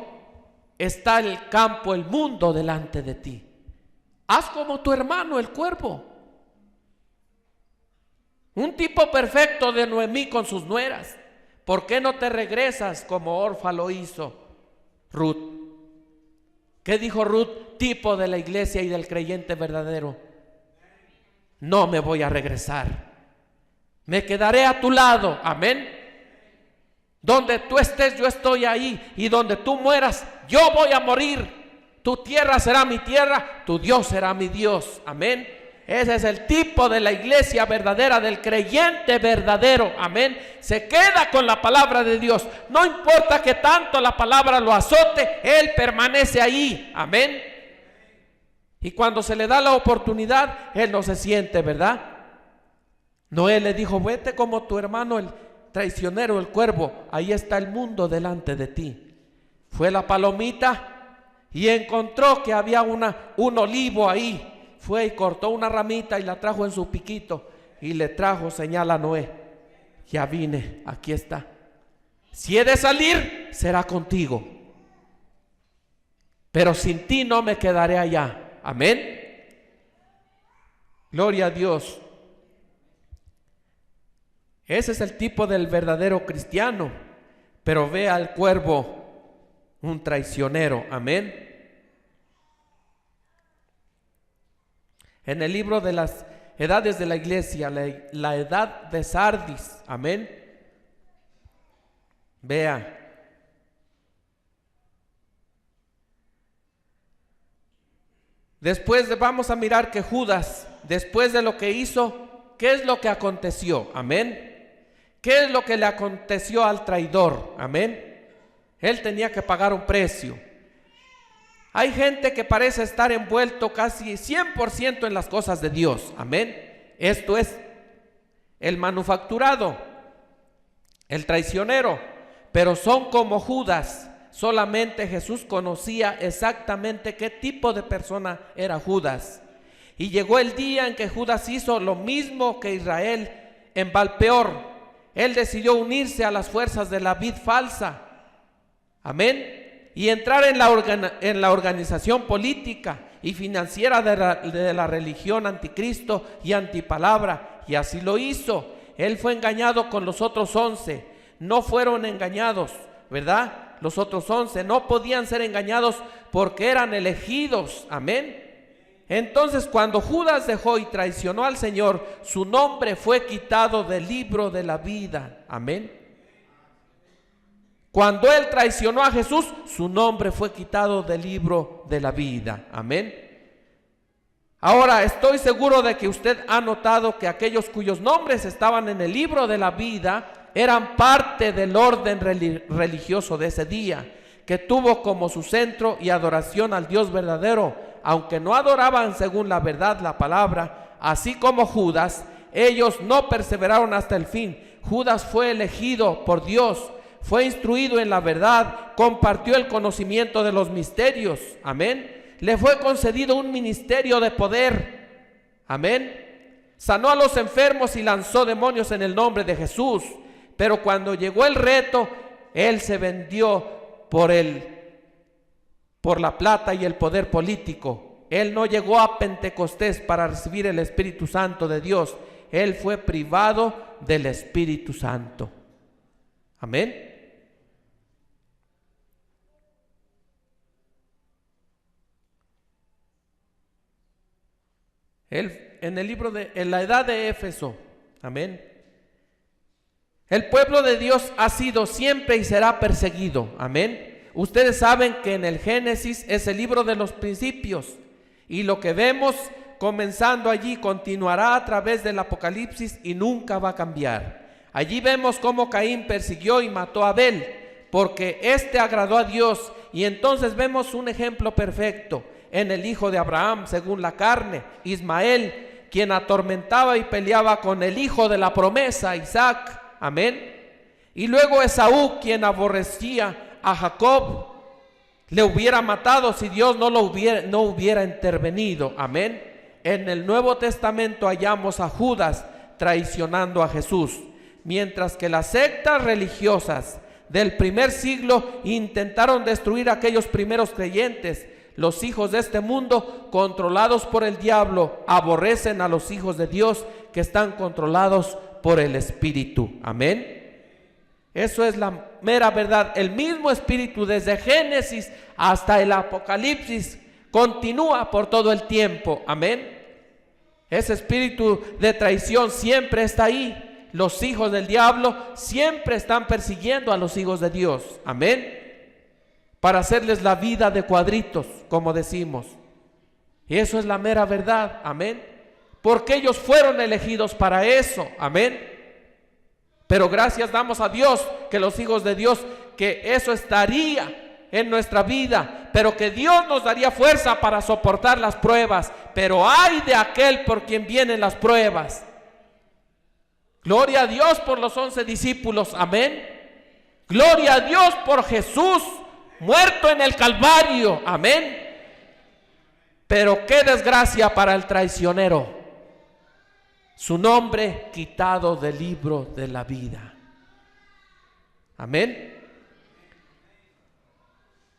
está el campo, el mundo delante de ti. Haz como tu hermano el cuervo. Un tipo perfecto de Noemí con sus nueras. ¿Por qué no te regresas como Orfa lo hizo Ruth? ¿Qué dijo Ruth? Tipo de la iglesia y del creyente verdadero: no me voy a regresar, me quedaré a tu lado. Amén. Donde tú estés, yo estoy ahí, y donde tú mueras, yo voy a morir. Tu tierra será mi tierra, tu Dios será mi Dios. Amén. Ese es el tipo de la iglesia verdadera, del creyente verdadero. Amén. Se queda con la palabra de Dios. No importa que tanto la palabra lo azote, él permanece ahí. Amén. Y cuando se le da la oportunidad, él no se siente, ¿verdad? Noé le dijo: vete como tu hermano el traicionero, el cuervo. Ahí está el mundo delante de ti. Fue la palomita y encontró que había un olivo ahí. Fue y cortó una ramita y la trajo en su piquito y le trajo señal a Noé: ya vine, aquí está. Si he de salir, será contigo, pero sin ti no me quedaré allá. Amén. Gloria a Dios. Ese es el tipo del verdadero cristiano. Pero ve al cuervo, un traicionero. Amén. En el libro de las edades de la iglesia, la edad de Sardis. Amén. Vea. Después vamos a mirar que Judas, después de lo que hizo, ¿qué es lo que aconteció? Amén. ¿Qué es lo que le aconteció al traidor? Amén. Él tenía que pagar un precio. Hay gente que parece estar envuelto casi 100% en las cosas de Dios. Amén. Esto es el manufacturado, el traicionero, pero son como Judas. Solamente Jesús conocía exactamente qué tipo de persona era Judas. Y llegó el día en que Judas hizo lo mismo que Israel en Valpeor. Él decidió unirse a las fuerzas de la vid falsa. Amén. Y entrar en la organización política y financiera de la religión anticristo y antipalabra. Y así lo hizo. Él fue engañado con los otros 11. No fueron engañados, ¿verdad? Los otros 11 no podían ser engañados porque eran elegidos. Amén. Entonces, cuando Judas dejó y traicionó al Señor, su nombre fue quitado del libro de la vida. Amén. Cuando él traicionó a Jesús, su nombre fue quitado del libro de la vida. Amén. Ahora, estoy seguro de que usted ha notado que aquellos cuyos nombres estaban en el libro de la vida eran parte del orden religioso de ese día, que tuvo como su centro y adoración al Dios verdadero, aunque no adoraban según la verdad la palabra, así como Judas. Ellos no perseveraron hasta el fin. Judas fue elegido por Dios, fue instruido en la verdad, compartió el conocimiento de los misterios, amén. Le fue concedido un ministerio de poder, amén. Sanó a los enfermos y lanzó demonios en el nombre de Jesús. Pero cuando llegó el reto, él se vendió por la plata y el poder político. Él no llegó a Pentecostés para recibir el Espíritu Santo de Dios. Él fue privado del Espíritu Santo. Amén. En la edad de Éfeso, amén. El pueblo de Dios ha sido siempre y será perseguido, amén. Ustedes saben que en el Génesis es el libro de los principios, y lo que vemos comenzando allí continuará a través del Apocalipsis y nunca va a cambiar. Allí vemos cómo Caín persiguió y mató a Abel, porque éste agradó a Dios, y entonces vemos un ejemplo perfecto en el hijo de Abraham según la carne, Ismael, quien atormentaba y peleaba con el hijo de la promesa, Isaac, amén. Y luego Esaú, quien aborrecía a Jacob, le hubiera matado si Dios no hubiera intervenido, amén. En el Nuevo Testamento hallamos a Judas traicionando a Jesús, mientras que las sectas religiosas del primer siglo intentaron destruir a aquellos primeros creyentes. Los hijos de este mundo, controlados por el diablo, aborrecen a los hijos de Dios que están controlados por el Espíritu. Amén. Eso es la mera verdad. El mismo Espíritu desde Génesis hasta el Apocalipsis continúa por todo el tiempo. Amén. Ese espíritu de traición siempre está ahí. Los hijos del diablo siempre están persiguiendo a los hijos de Dios. Amén. Para hacerles la vida de cuadritos, como decimos. Y eso es la mera verdad, amén. Porque ellos fueron elegidos para eso, amén. Pero gracias damos a Dios que los hijos de Dios, que eso estaría en nuestra vida, pero que Dios nos daría fuerza para soportar las pruebas. Pero ay de aquel por quien vienen las pruebas. Gloria a Dios por los 11 discípulos, amén. Gloria a Dios por Jesús, muerto en el Calvario, amén. Pero qué desgracia para el traicionero, su nombre quitado del libro de la vida. Amén.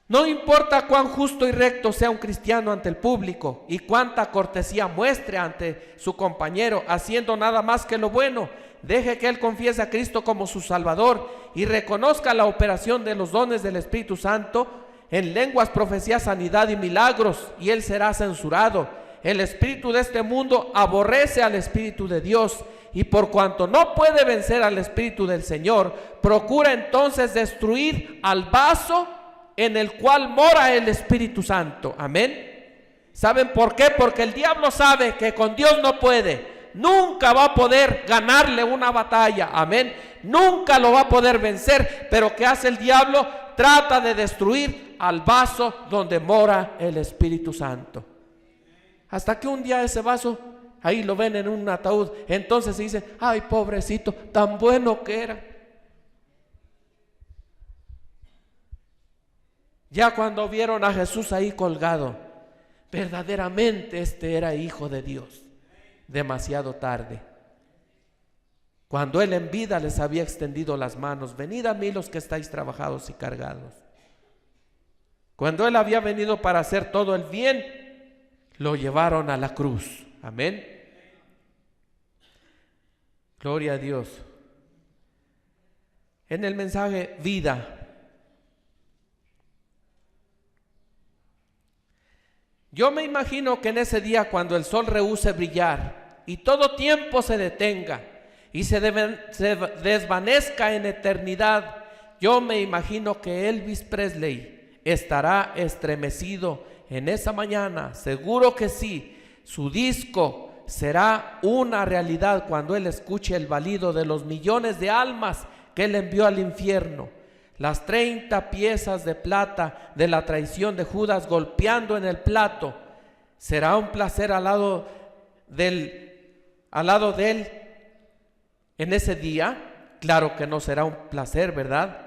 No importa cuán justo y recto sea un cristiano ante el público y cuánta cortesía muestre ante su compañero, haciendo nada más que lo bueno, deje que él confiese a Cristo como su Salvador y reconozca la operación de los dones del Espíritu Santo en lenguas, profecías, sanidad y milagros, y él será censurado. El espíritu de este mundo aborrece al Espíritu de Dios, y por cuanto no puede vencer al Espíritu del Señor, procura entonces destruir al vaso en el cual mora el Espíritu Santo. Amén. ¿Saben por qué? Porque el diablo sabe que con Dios no puede. Nunca va a poder ganarle una batalla. Amén. Nunca lo va a poder vencer. Pero ¿qué hace el diablo? Trata de destruir al vaso donde mora el Espíritu Santo. Hasta que un día ese vaso, ahí lo ven en un ataúd. Entonces se dice, ay, pobrecito, tan bueno que era. Ya cuando vieron a Jesús ahí colgado, verdaderamente este era hijo de Dios. Demasiado tarde. Cuando él en vida les había extendido las manos, venid a mí los que estáis trabajados y cargados. Cuando él había venido para hacer todo el bien, lo llevaron a la cruz. Amén. Gloria a Dios. En el mensaje vida, yo me imagino que en ese día, cuando el sol rehúse brillar y todo tiempo se detenga y se desvanezca en eternidad, yo me imagino que Elvis Presley estará estremecido en esa mañana. Seguro que sí. Su disco será una realidad cuando él escuche el balido de los millones de almas que él envió al infierno. Las 30 piezas de plata de la traición de Judas golpeando en el plato. ¿Será un placer al lado de él en ese día? Claro que no será un placer, ¿verdad?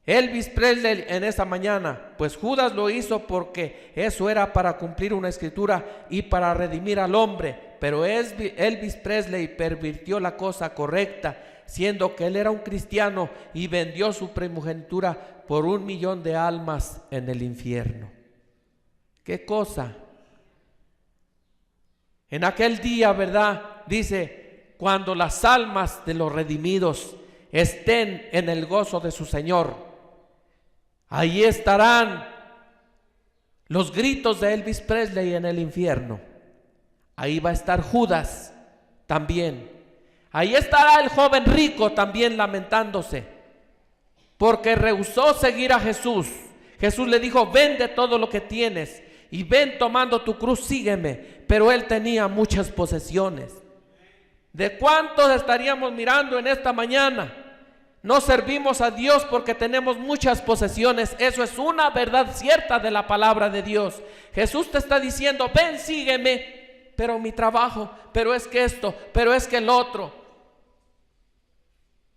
Elvis Presley en esta mañana, pues Judas lo hizo porque eso era para cumplir una escritura y para redimir al hombre, pero Elvis Presley pervirtió la cosa correcta, siendo que él era un cristiano y vendió su primogenitura por 1 millón de almas en el infierno. ¿Qué cosa? En aquel día, ¿verdad? Dice, cuando las almas de los redimidos estén en el gozo de su Señor, ahí estarán los gritos de Elvis Presley en el infierno. Ahí va a estar Judas también. Ahí estará el joven rico también lamentándose, porque rehusó seguir a Jesús. Jesús le dijo, vende todo lo que tienes y ven tomando tu cruz, sígueme. Pero él tenía muchas posesiones. ¿De cuántos estaríamos mirando en esta mañana? No servimos a Dios porque tenemos muchas posesiones. Eso es una verdad cierta de la palabra de Dios. Jesús te está diciendo, ven, sígueme, pero mi trabajo, pero es que esto, pero es que el otro.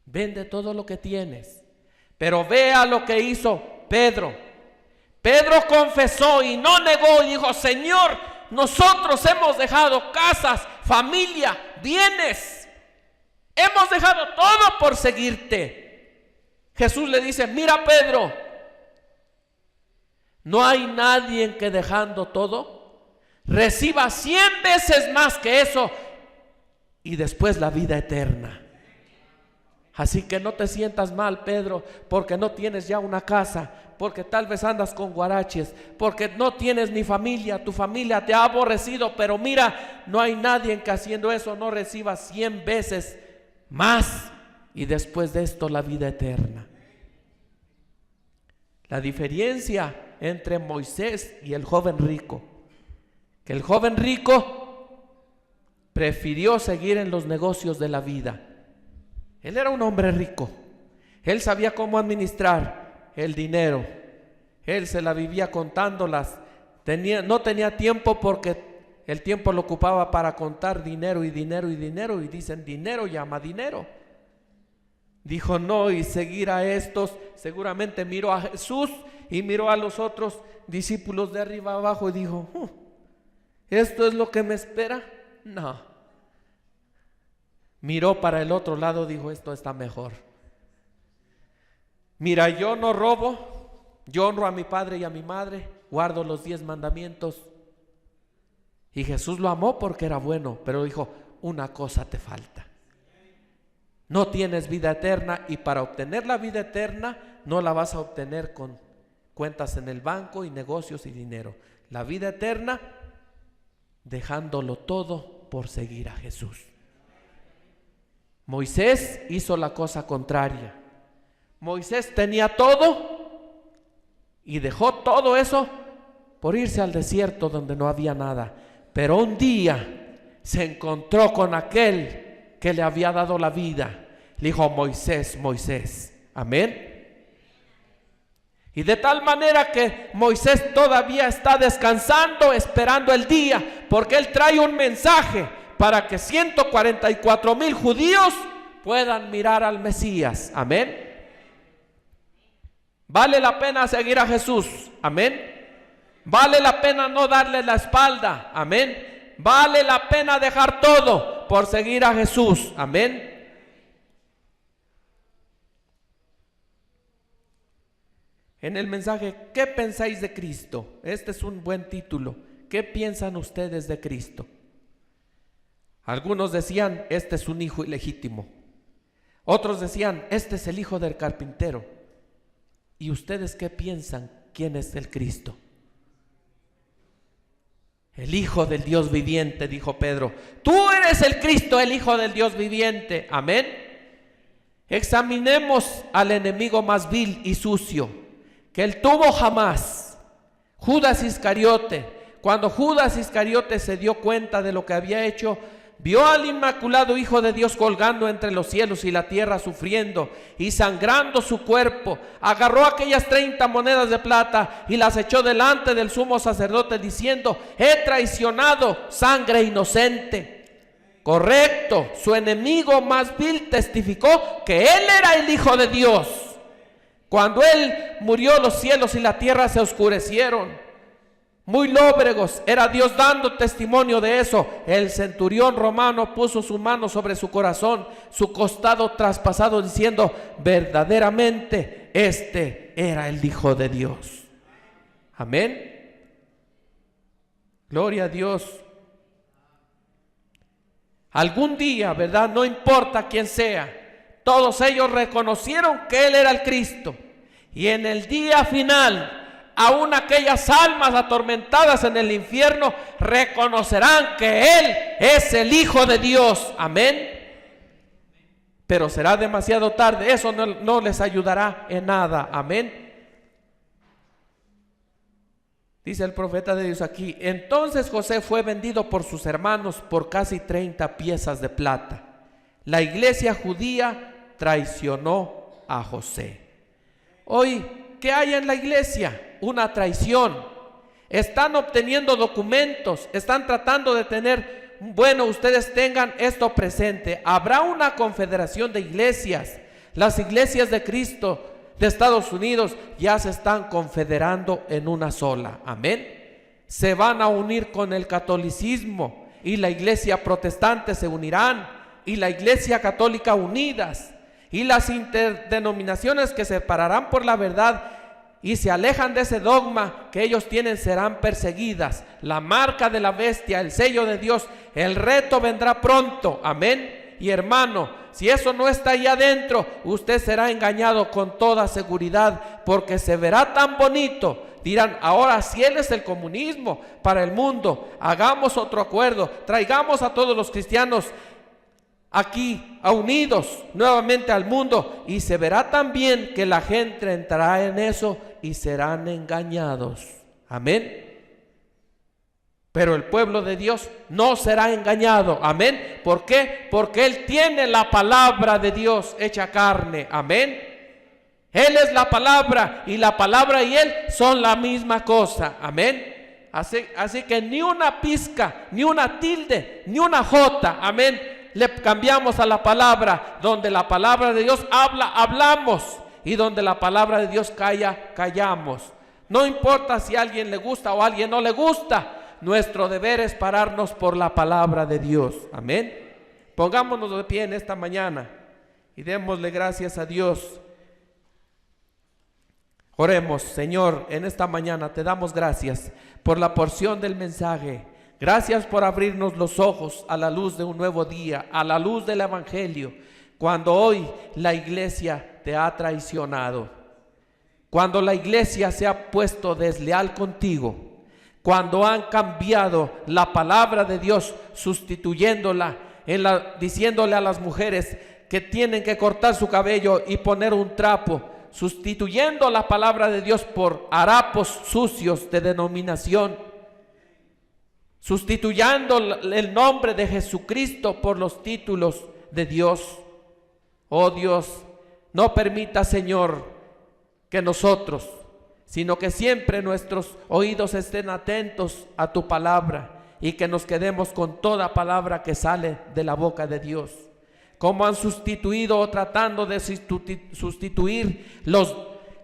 Vende todo lo que tienes. Pero vea lo que hizo Pedro. Pedro confesó y no negó y dijo, Señor, nosotros hemos dejado casas, familia, bienes. Hemos dejado todo por seguirte. Jesús le dice, mira Pedro, no hay nadie que dejando todo reciba 100 veces más que eso y después la vida eterna. Así que no te sientas mal, Pedro, porque no tienes ya una casa, porque tal vez andas con guaraches, porque no tienes ni familia, tu familia te ha aborrecido, pero mira, no hay nadie que haciendo eso no reciba 100 veces más y después de esto la vida eterna. La diferencia entre Moisés y el joven rico, que el joven rico prefirió seguir en los negocios de la vida. Él era un hombre rico, él sabía cómo administrar el dinero, él se la vivía contándolas, no tenía tiempo porque el tiempo lo ocupaba para contar dinero y dinero y dinero, y dicen dinero llama dinero. Dijo no, y seguir a estos, seguramente miró a Jesús y miró a los otros discípulos de arriba abajo y dijo, ¿esto es lo que me espera? No. Miró para el otro lado, dijo, esto está mejor. Mira, yo no robo, yo honro a mi padre y a mi madre, guardo los 10 mandamientos. Y Jesús lo amó porque era bueno, pero dijo, una cosa te falta. No tienes vida eterna, y para obtener la vida eterna no la vas a obtener con cuentas en el banco y negocios y dinero. La vida eterna dejándolo todo por seguir a Jesús. Moisés hizo la cosa contraria. Moisés tenía todo y dejó todo eso por irse al desierto donde no había nada. Pero un día se encontró con aquel que le había dado la vida. Le dijo, Moisés, Moisés. Amén. Y de tal manera que Moisés todavía está descansando, esperando el día, porque él trae un mensaje para que 144,000 judíos puedan mirar al Mesías. Amén. Vale la pena seguir a Jesús. Amén. Vale la pena no darle la espalda. Amén. Vale la pena dejar todo por seguir a Jesús. Amén. En el mensaje, ¿qué pensáis de Cristo? Este es un buen título. ¿Qué piensan ustedes de Cristo? Algunos decían, este es un hijo ilegítimo. Otros decían, este es el hijo del carpintero. ¿Y ustedes qué piensan? ¿Quién es el Cristo? El Hijo del Dios viviente, dijo Pedro. Tú eres el Cristo, el Hijo del Dios viviente. Amén. Examinemos al enemigo más vil y sucio que él tuvo jamás, Judas Iscariote. Cuando Judas Iscariote se dio cuenta de lo que había hecho, vio al inmaculado Hijo de Dios colgando entre los cielos y la tierra, sufriendo y sangrando su cuerpo, agarró aquellas 30 monedas de plata y las echó delante del sumo sacerdote, diciendo: he traicionado sangre inocente. Correcto, su enemigo más vil testificó que él era el Hijo de Dios. Cuando él murió, los cielos y la tierra se oscurecieron. Muy lóbregos, era Dios dando testimonio de eso. El centurión romano puso su mano sobre su corazón, su costado traspasado, diciendo: verdaderamente este era el Hijo de Dios. Amén. Gloria a Dios. Algún día, ¿verdad? No importa quién sea, todos ellos reconocieron que Él era el Cristo. Y en el día final, aún aquellas almas atormentadas en el infierno reconocerán que Él es el Hijo de Dios. Amén. Pero será demasiado tarde, eso no les ayudará en nada. Amén. Dice el profeta de Dios aquí: entonces José fue vendido por sus hermanos por casi 30 piezas de plata. La iglesia judía traicionó a José. Hoy, ¿qué hay en la iglesia? Una traición. Están obteniendo documentos, están tratando de tener, bueno, ustedes tengan esto presente. Habrá una confederación de iglesias. Las iglesias de Cristo de Estados Unidos ya se están confederando en una sola. Amén. Se van a unir con el catolicismo, y la iglesia protestante se unirán, y la iglesia católica unidas, y las interdenominaciones que se pararán por la verdad y se alejan de ese dogma que ellos tienen serán perseguidas. La marca de la bestia, el sello de Dios, el reto vendrá pronto. Amén. Y hermano, si eso no está ahí adentro, usted será engañado con toda seguridad, porque se verá tan bonito. Dirán: ahora si Él es el comunismo para el mundo, hagamos otro acuerdo, traigamos a todos los cristianos aquí unidos nuevamente al mundo, y se verá también que la gente entrará en eso y serán engañados. Amén. Pero el pueblo de Dios no será engañado. Amén. ¿Por qué? Porque Él tiene la palabra de Dios hecha carne. Amén. Él es la palabra, y la palabra y Él son la misma cosa. Amén. Así que ni una pizca, ni una tilde, ni una jota. Amén. Le cambiamos a la palabra. Donde la palabra de Dios habla, hablamos. Y donde la palabra de Dios calla, callamos. No importa si a alguien le gusta o a alguien no le gusta. Nuestro deber es pararnos por la palabra de Dios. Amén. Pongámonos de pie en esta mañana y démosle gracias a Dios. Oremos. Señor, en esta mañana te damos gracias por la porción del mensaje. Gracias por abrirnos los ojos a la luz de un nuevo día, a la luz del evangelio, cuando hoy la iglesia te ha traicionado, cuando la iglesia se ha puesto desleal contigo, cuando han cambiado la palabra de Dios, sustituyéndola, diciéndole a las mujeres que tienen que cortar su cabello y poner un trapo, sustituyendo la palabra de Dios por harapos sucios de denominación, sustituyendo el nombre de Jesucristo por los títulos de Dios. Oh Dios, no permita, Señor, que nosotros, sino que siempre nuestros oídos estén atentos a tu palabra, y que nos quedemos con toda palabra que sale de la boca de Dios. Como han sustituido o tratando de sustituir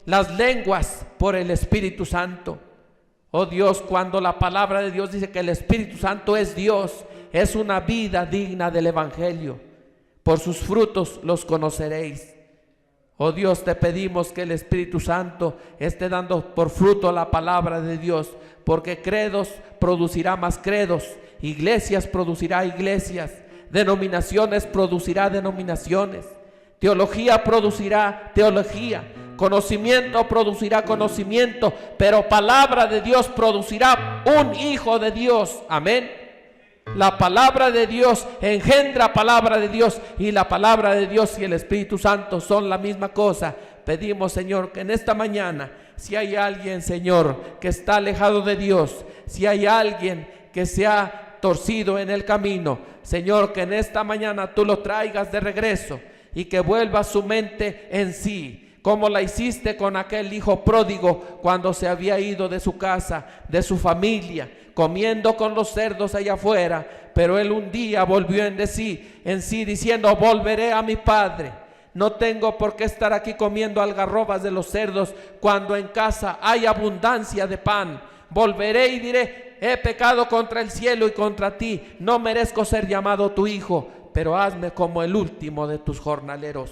las lenguas por el Espíritu Santo. Oh Dios, cuando la palabra de Dios dice que el Espíritu Santo es Dios, es una vida digna del evangelio. Por sus frutos los conoceréis. Oh Dios, te pedimos que el Espíritu Santo esté dando por fruto la palabra de Dios, porque credos producirá más credos, iglesias producirá iglesias, denominaciones producirá denominaciones, teología producirá teología, conocimiento producirá conocimiento, pero palabra de Dios producirá un hijo de Dios. Amén. La palabra de Dios engendra palabra de Dios, y la palabra de Dios y el Espíritu Santo son la misma cosa. Pedimos, Señor, que en esta mañana, si hay alguien, Señor, que está alejado de Dios, si hay alguien que se ha torcido en el camino. Señor, que en esta mañana tú lo traigas de regreso y que vuelva su mente en sí, como la hiciste con aquel hijo pródigo cuando se había ido de su casa, de su familia, comiendo con los cerdos allá afuera, pero él un día volvió en sí diciendo: volveré a mi padre. No tengo por qué estar aquí comiendo algarrobas de los cerdos cuando en casa hay abundancia de pan. Volveré y diré: he pecado contra el cielo y contra ti, no merezco ser llamado tu hijo, pero hazme como el último de tus jornaleros.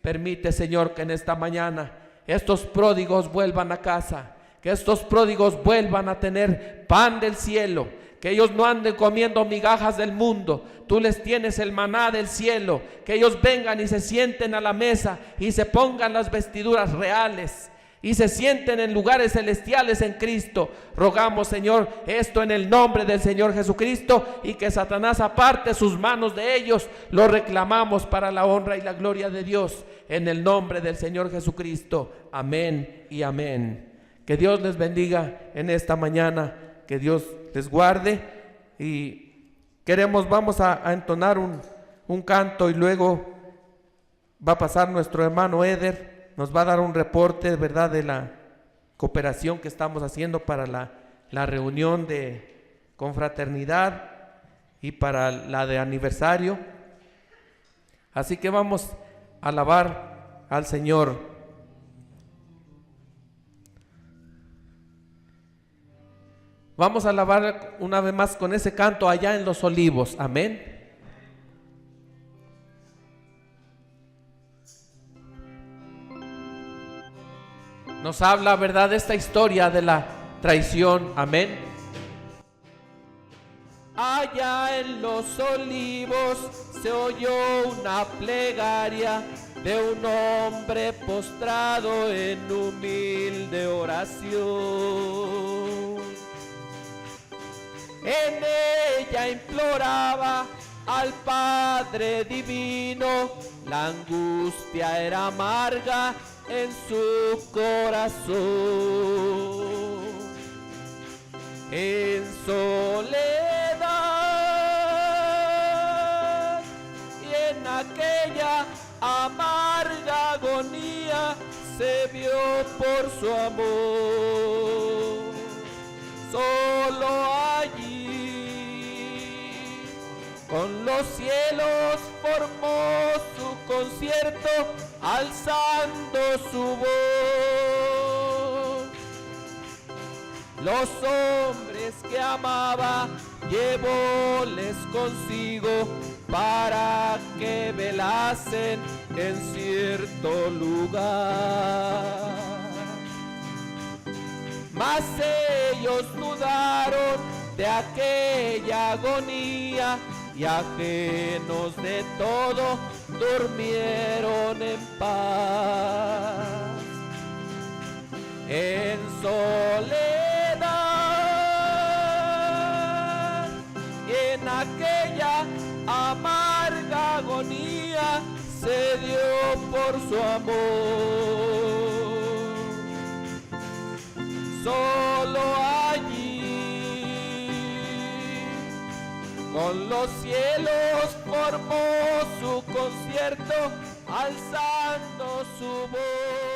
Permite, Señor, que en esta mañana estos pródigos vuelvan a casa, que estos pródigos vuelvan a tener pan del cielo, que ellos no anden comiendo migajas del mundo. Tú les tienes el maná del cielo, que ellos vengan y se sienten a la mesa y se pongan las vestiduras reales y se sienten en lugares celestiales en Cristo. Rogamos, Señor, esto en el nombre del Señor Jesucristo, y que Satanás aparte sus manos de ellos. Lo reclamamos para la honra y la gloria de Dios, en el nombre del Señor Jesucristo. Amén y amén. Que Dios les bendiga en esta mañana, que Dios les guarde. Y vamos a entonar un canto, y luego va a pasar nuestro hermano Eder. Nos va a dar un reporte, ¿verdad?, de la cooperación que estamos haciendo para la reunión de confraternidad y para la de aniversario. Así que vamos a alabar al Señor. Vamos a alabar una vez más con ese canto allá en los olivos. Amén. Nos habla, ¿verdad?, de esta historia de la traición. Amén. Allá en los olivos se oyó una plegaria de un hombre postrado en humilde oración. En ella imploraba al Padre Divino, la angustia era amarga en su corazón. En soledad y en aquella amarga agonía se vio por su amor. Solo allí con los cielos formó su concierto, alzando su voz. Los hombres que amaba llevóles consigo para que velasen en cierto lugar. Mas ellos dudaron de aquella agonía y ajenos de todo durmieron en paz. En soledad y en aquella amarga agonía se dio por su amor. Solo allí con los cielos formó su concierto, alzando su voz.